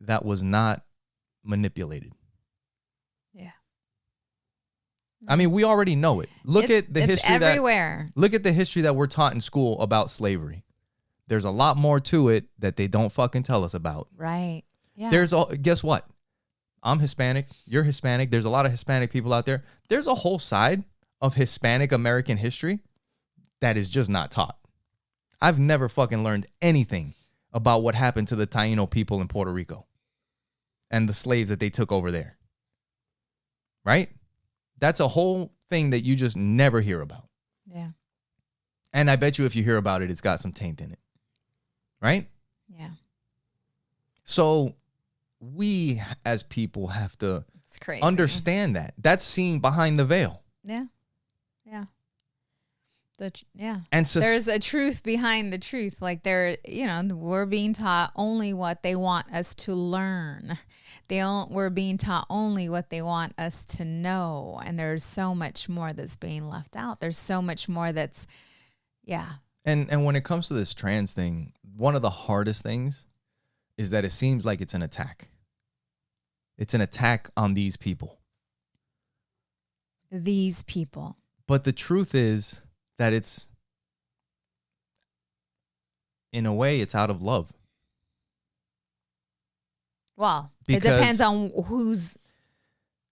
that was not manipulated? Yeah. I mean, we already know it. Look at the history everywhere. Look at the history that we're taught in school about slavery. There's a lot more to it that they don't fucking tell us about. Right. Yeah. Guess what? I'm Hispanic. You're Hispanic. There's a lot of Hispanic people out there. There's a whole side of Hispanic American history that is just not taught. I've never fucking learned anything about what happened to the Taino people in Puerto Rico and the slaves that they took over there. Right? That's a whole thing that you just never hear about. Yeah. And I bet you if you hear about it, it's got some taint in it. Right? Yeah. So we as people have to It's crazy. understand that. That's seeing behind the veil. Yeah. Yeah. Yeah. And there's a truth behind the truth. Like we're being taught only what they want us to learn. We're being taught only what they want us to know. And there's so much more that's being left out. There's so much more that's, yeah. And when it comes to this trans thing, one of the hardest things is that it seems like it's an attack. It's an attack on these people. These people. But the truth is that it's, in a way, it's out of love. Well, it depends on who's.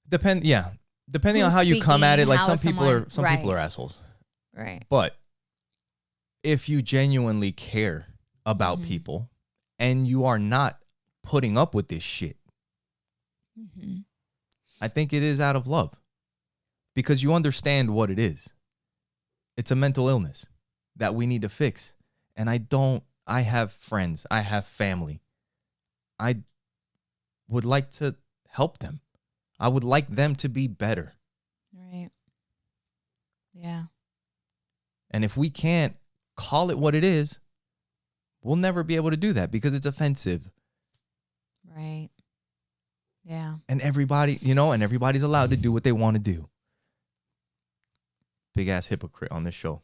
Depending on how you come at it. Like some people are assholes. Right. But if you genuinely care about people and you are not putting up with this shit, I think it is out of love because you understand what it is. It's a mental illness that we need to fix. And I have friends. I have family. I would like to help them. I would like them to be better. Right. Yeah. And if we can't call it what it is, we'll never be able to do that because it's offensive. Right. Yeah. And everybody's allowed to do what they want to do. Big ass hypocrite on this show.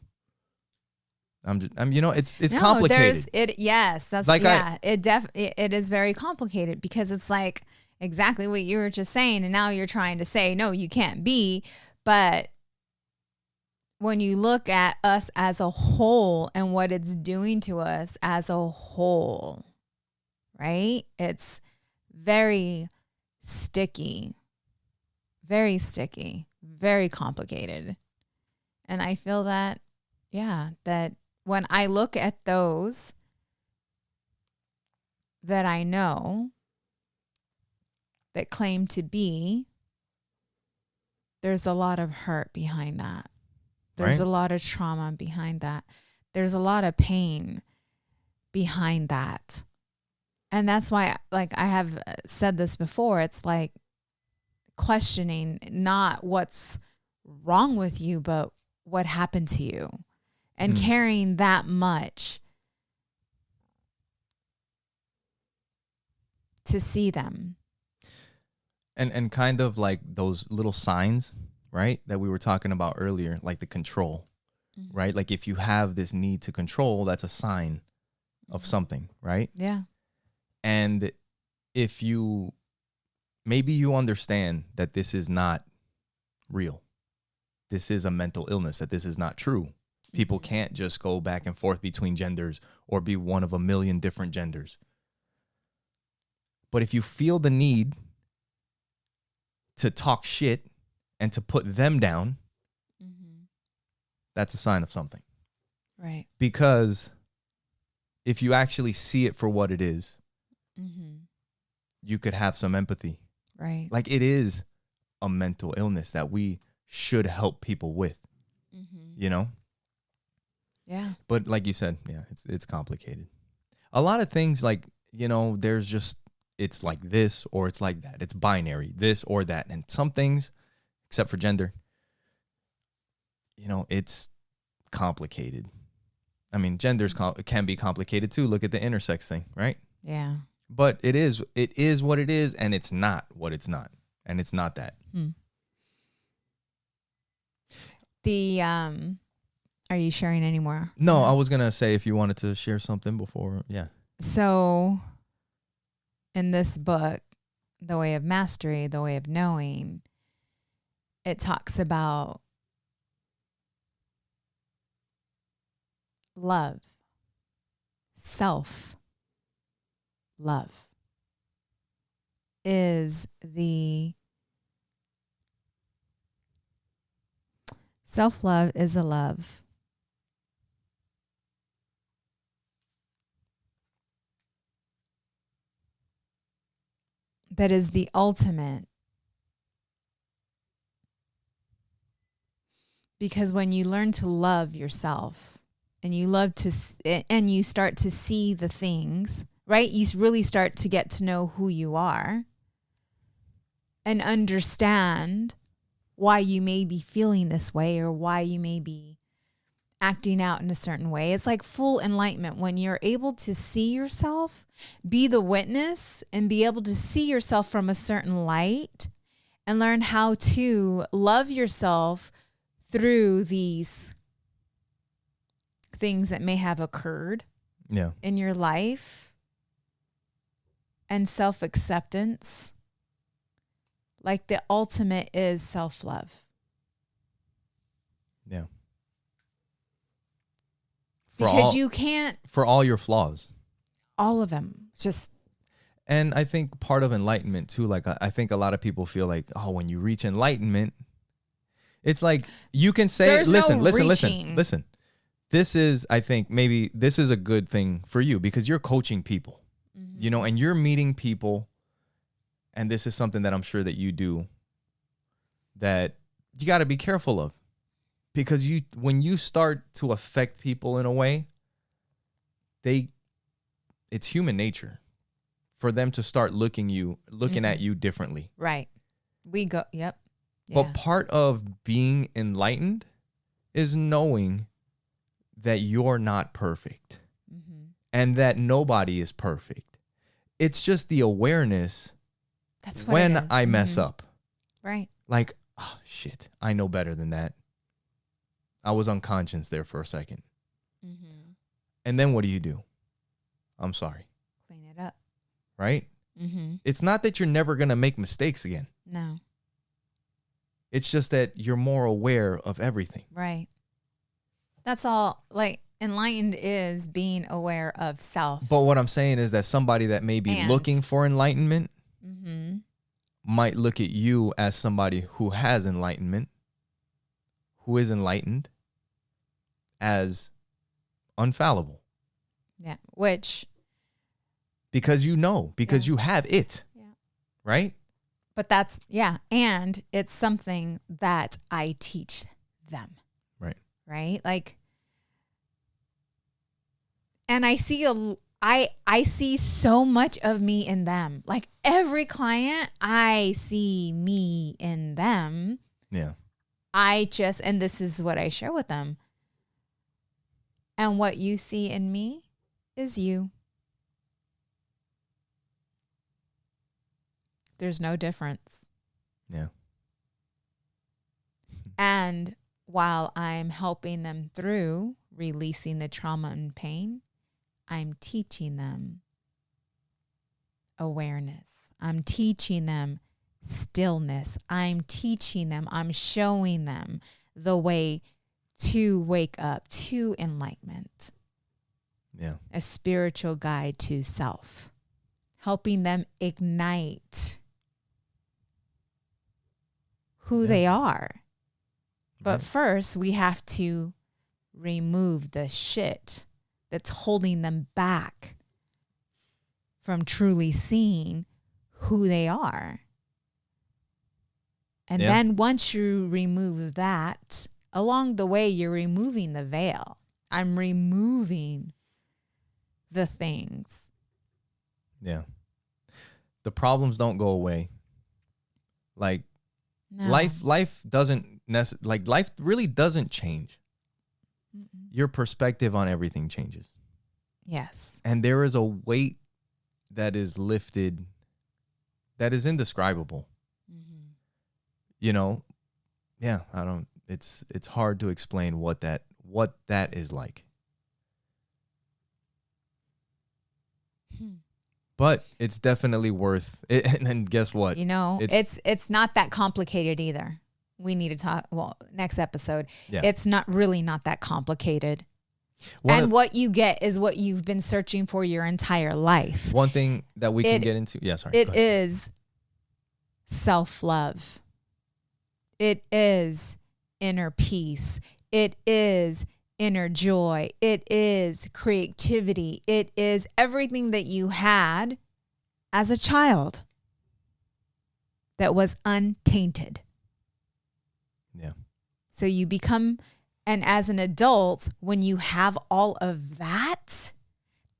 It's complicated. That's like it is very complicated because it's like exactly what you were just saying, and now you're trying to say no, you can't be. But when you look at us as a whole and what it's doing to us as a whole, right? It's very sticky, very complicated. And I feel that when I look at those that I know that claim to be, there's a lot of hurt behind that. There's a lot of trauma behind that. There's a lot of pain behind that. And that's why, like I have said this before, it's like questioning not what's wrong with you, but what happened to you and caring that much to see them. And kind of like those little signs, right, that we were talking about earlier, like the control, right? Like if you have this need to control, that's a sign of something, right? Yeah. And if maybe you understand that this is not real. This is a mental illness, that this is not true. People can't just go back and forth between genders or be one of a million different genders. But if you feel the need to talk shit and to put them down, that's a sign of something. Right. Because if you actually see it for what it is, you could have some empathy. Right. Like it is a mental illness that we should help people with, you know? Yeah. But like you said, yeah, it's complicated. A lot of things like, you know, there's just, it's like this or it's like that. It's binary, this or that. And some things, except for gender, you know, it's complicated. I mean, genders can be complicated too. Look at the intersex thing, right? Yeah. But it is what it is, and it's not what it's not. And it's not that. Are you sharing any more? No, I was going to say if you wanted to share something before, yeah. So in this book, The Way of Mastery, The Way of Knowing, it talks about love, self-love is self-love is a love that is the ultimate. Because when you learn to love yourself and you start to see the things, right? You really start to get to know who you are and understand why you may be feeling this way or why you may be acting out in a certain way. It's like full enlightenment when you're able to see yourself, be the witness, and be able to see yourself from a certain light and learn how to love yourself through these things that may have occurred in your life, and self-acceptance. Like the ultimate is self-love. Yeah. Because you can't... For all your flaws. All of them. Just... And I think part of enlightenment too, like I think a lot of people feel like, oh, when you reach enlightenment, it's like you can say, There's listen. This is, I think maybe this is a good thing for you because you're coaching people, you know, and you're meeting people. And this is something that I'm sure that you do that you got to be careful of, because when you start to affect people in a way, it's human nature for them to start looking at you differently. Right. Yep. Yeah. But part of being enlightened is knowing that you're not perfect and that nobody is perfect. It's just the awareness. That's what when it is. I mess up. Right. Like, oh, shit, I know better than that. I was unconscious there for a second. And then what do? I'm sorry. Clean it up. Right? It's not that you're never going to make mistakes again. No. It's just that you're more aware of everything. Right. That's all. Like, enlightened is being aware of self. But what I'm saying is that somebody that may be looking for enlightenment might look at you as somebody who has enlightenment, who is enlightened, as unfallible. Yeah. Because you have it. Yeah. Right? But and it's something that I teach them. Right. Right? Like, and I see so much of me in them. Like every client, I see me in them. Yeah. and this is what I share with them. And what you see in me is you. There's no difference. Yeah. And while I'm helping them through releasing the trauma and pain, I'm teaching them awareness. I'm teaching them stillness. I'm showing them the way to wake up to enlightenment. Yeah. A spiritual guide to self, helping them ignite who they are. But first, we have to remove the shit that's holding them back from truly seeing who they are. And then once you remove that, along the way, you're removing the veil. I'm removing the things. Yeah. The problems don't go away. Like, No. life doesn't life really doesn't change. Mm-mm. Your perspective on everything changes. Yes. And there is a weight that is lifted that is indescribable. Mm-hmm. You know, it's hard to explain what that is like. But it's definitely worth it. And guess what? You know, it's not that complicated either. We need to talk. Well, next episode. Yeah. It's not that complicated. What you get is what you've been searching for your entire life. One thing that we can get into. Yeah, sorry. It is self-love. It is inner peace. It is inner joy. It is creativity. It is everything that you had as a child that was untainted. Yeah. So you become, and as an adult, when you have all of that,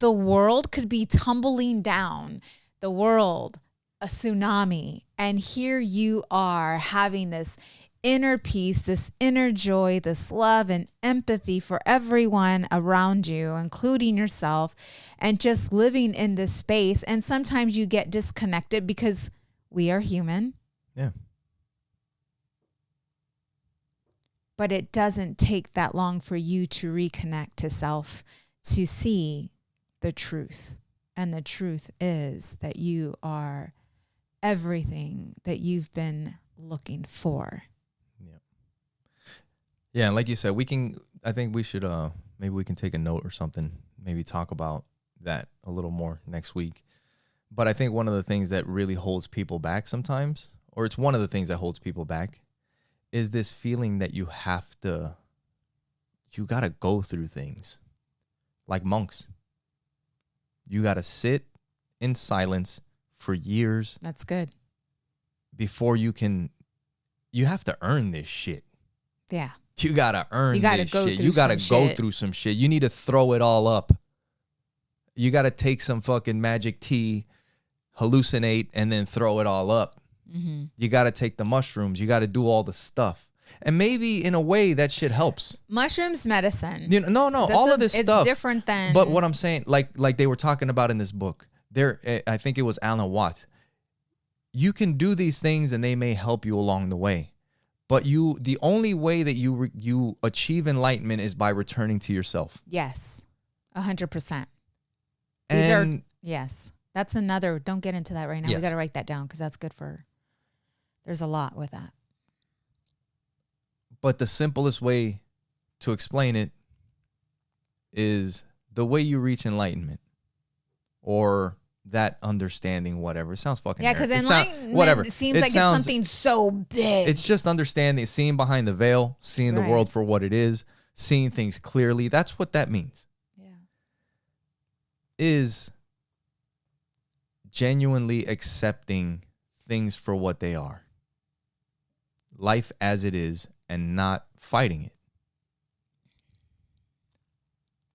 the world could be tumbling down. The world, a tsunami. And here you are having this inner peace, this inner joy, this love and empathy for everyone around you, including yourself, and just living in this space. And sometimes you get disconnected because we are human. Yeah. But it doesn't take that long for you to reconnect to self, to see the truth. And the truth is that you are everything that you've been looking for. Yeah, and like you said, I think we should maybe we can take a note or something, maybe talk about that a little more next week. But I think one of the things that really holds people back sometimes, or it's one of the things that holds people back, is this feeling that you got to go through things like monks. You got to sit in silence for years. That's good. Before you have to earn this shit. Yeah. You got to earn this shit. You got to go through some shit. You need to throw it all up. You got to take some fucking magic tea, hallucinate, and then throw it all up. Mm-hmm. You got to take the mushrooms. You got to do all the stuff. And maybe in a way that shit helps. Mushrooms medicine. You know, no, all of this stuff. It's different than. But what I'm saying, like they were talking about in this book, I think it was Alan Watts. You can do these things and they may help you along the way. But the only way that you achieve enlightenment is by returning to yourself. Yes, 100%. Yes. That's another, don't get into that right now. Yes. We got to write that down because that's good there's a lot with that. But the simplest way to explain it is the way you reach enlightenment or that understanding, whatever. It sounds fucking because enlightenment seems like it's something so big. It's just understanding, seeing behind the veil, seeing the world for what it is, seeing things clearly. That's what that means. Yeah. Is genuinely accepting things for what they are. Life as it is and not fighting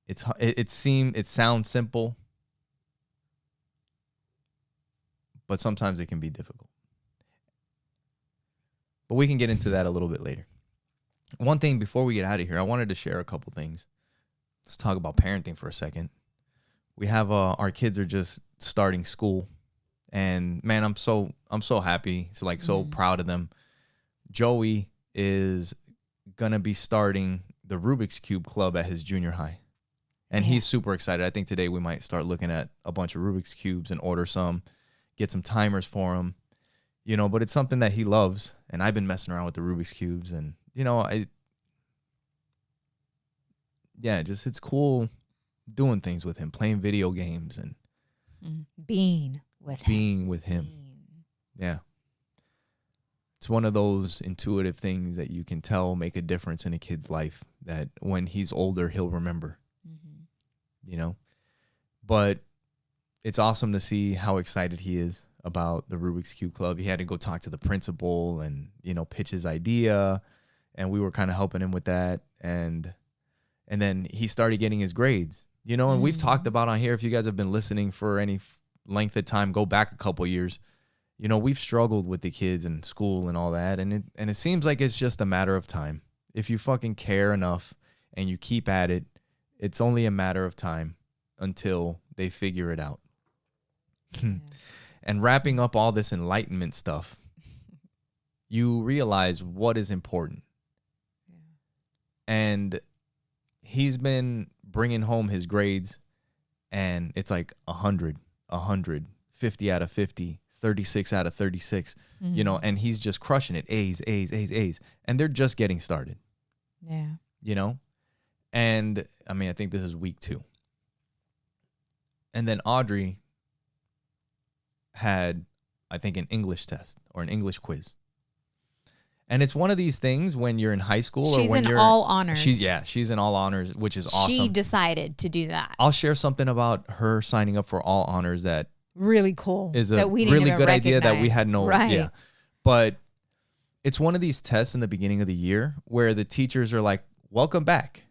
it. It sounds simple. But sometimes it can be difficult. But we can get into that a little bit later. One thing before we get out of here, I wanted to share a couple things. Let's talk about parenting for a second. We have our kids are just starting school, and man, I'm so happy. It's like so proud of them. Joey is gonna be starting the Rubik's Cube Club at his junior high, and he's super excited. I think today we might start looking at a bunch of Rubik's Cubes and order some, get some timers for him, you know. But it's something that he loves, and I've been messing around with the Rubik's Cubes, and you know, it's cool doing things with him, playing video games and being with him. Yeah. It's one of those intuitive things that you can tell make a difference in a kid's life that when he's older, he'll remember, you know. But it's awesome to see how excited he is about the Rubik's Cube Club. He had to go talk to the principal and, you know, pitch his idea, and we were kind of helping him with that. And then he started getting his grades, you know, and we've talked about on here, if you guys have been listening for any length of time, go back a couple years, you know, we've struggled with the kids and school and all that. And it seems like it's just a matter of time. If you fucking care enough and you keep at it, it's only a matter of time until they figure it out. And wrapping up all this enlightenment stuff, you realize what is important. And he's been bringing home his grades, and it's like 100, 50 out of 50, 36 out of 36, you know, and he's just crushing it. A's. And they're just getting started. Yeah. You know? And I mean, I think this is week 2. And then Audrey had, I think, an English test or an English quiz. And it's one of these things when you're in high school she's or when in you're all honors. She's in all honors, which is awesome. She decided to do that. I'll share something about her signing up for all honors that really cool. Is a that we didn't really even good idea recognize. that we had no right. But it's one of these tests in the beginning of the year where the teachers are like, "Welcome back.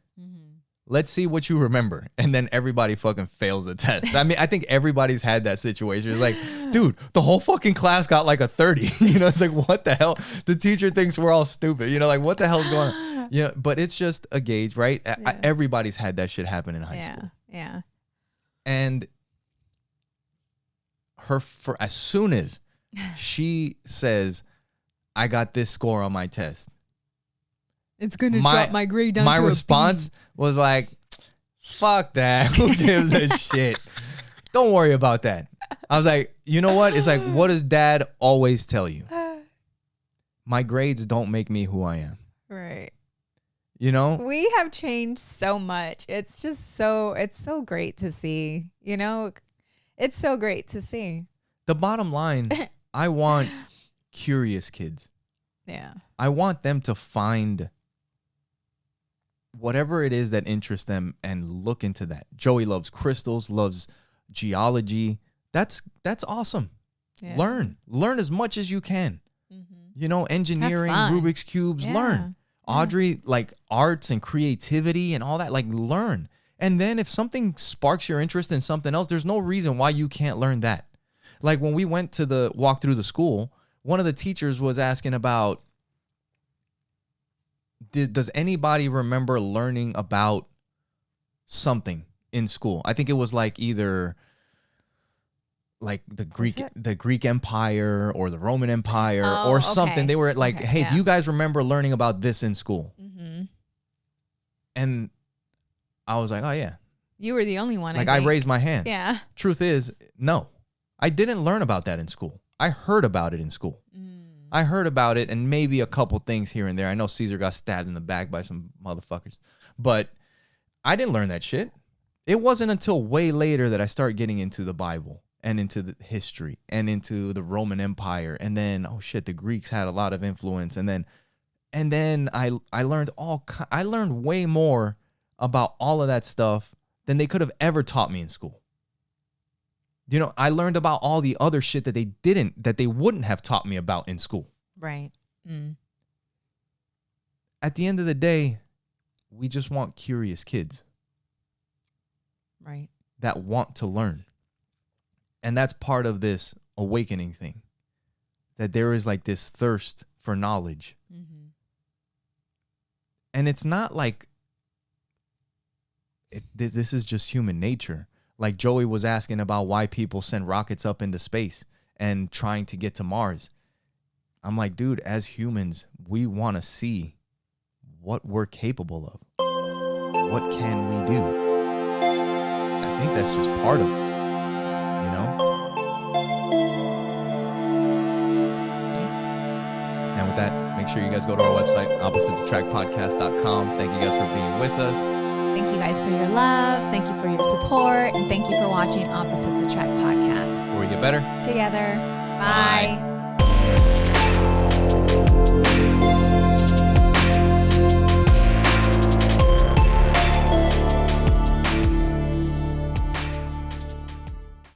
Let's see what you remember." And then everybody fucking fails the test. I mean, I think everybody's had that situation. It's like, dude, the whole fucking class got like a 30. You know, it's like, what the hell? The teacher thinks we're all stupid. You know, like, what the hell's going on? Yeah, but it's just a gauge, right? Yeah. Everybody's had that shit happen in high school. Yeah. And as soon as she says, "I got this score on my test," it's going to drop my grade down my to response was like, "Fuck that. Who gives a shit? Don't worry about that." I was like, you know what? It's like, what does dad always tell you? My grades don't make me who I am. Right. You know? We have changed so much. It's just it's so great to see, you know? It's so great to see. The bottom line, I want curious kids. Yeah. I want them to find whatever it is that interests them and look into that. Joey loves crystals, loves geology. That's awesome. Yeah. Learn as much as you can. You know, engineering, Rubik's Cubes, learn. Audrey, like arts and creativity and all that, like learn. And then if something sparks your interest in something else, there's no reason why you can't learn that. Like when we went to walk through the school, one of the teachers was asking about, does anybody remember learning about something in school? I think it was like either like the Greek Empire or the Roman Empire or something. Okay. They were like, hey, do you guys remember learning about this in school? And I was like, oh yeah. You were the only one. Like I raised my hand. Yeah. Truth is, no, I didn't learn about that in school. I heard about it in school. I heard about it and maybe a couple things here and there. I know Caesar got stabbed in the back by some motherfuckers, but I didn't learn that shit. It wasn't until way later that I started getting into the Bible and into the history and into the Roman Empire. And then, oh shit, the Greeks had a lot of influence. And then I learned I learned way more about all of that stuff than they could have ever taught me in school. You know, I learned about all the other shit that they wouldn't have taught me about in school. Right. At the end of the day, we just want curious kids. Right. That want to learn. And that's part of this awakening thing. That there is like this thirst for knowledge. And it's not like this is just human nature. Like Joey was asking about why people send rockets up into space and trying to get to Mars. I'm like, dude, as humans, we want to see what we're capable of. What can we do? I think that's just part of it, you know? And with that, make sure you guys go to our website, oppositesattractpodcast.com. Thank you guys for being with us. Thank you guys for your love. Thank you for your support. And thank you for watching Opposites Attract podcast. Where we get better Together. Bye. Bye.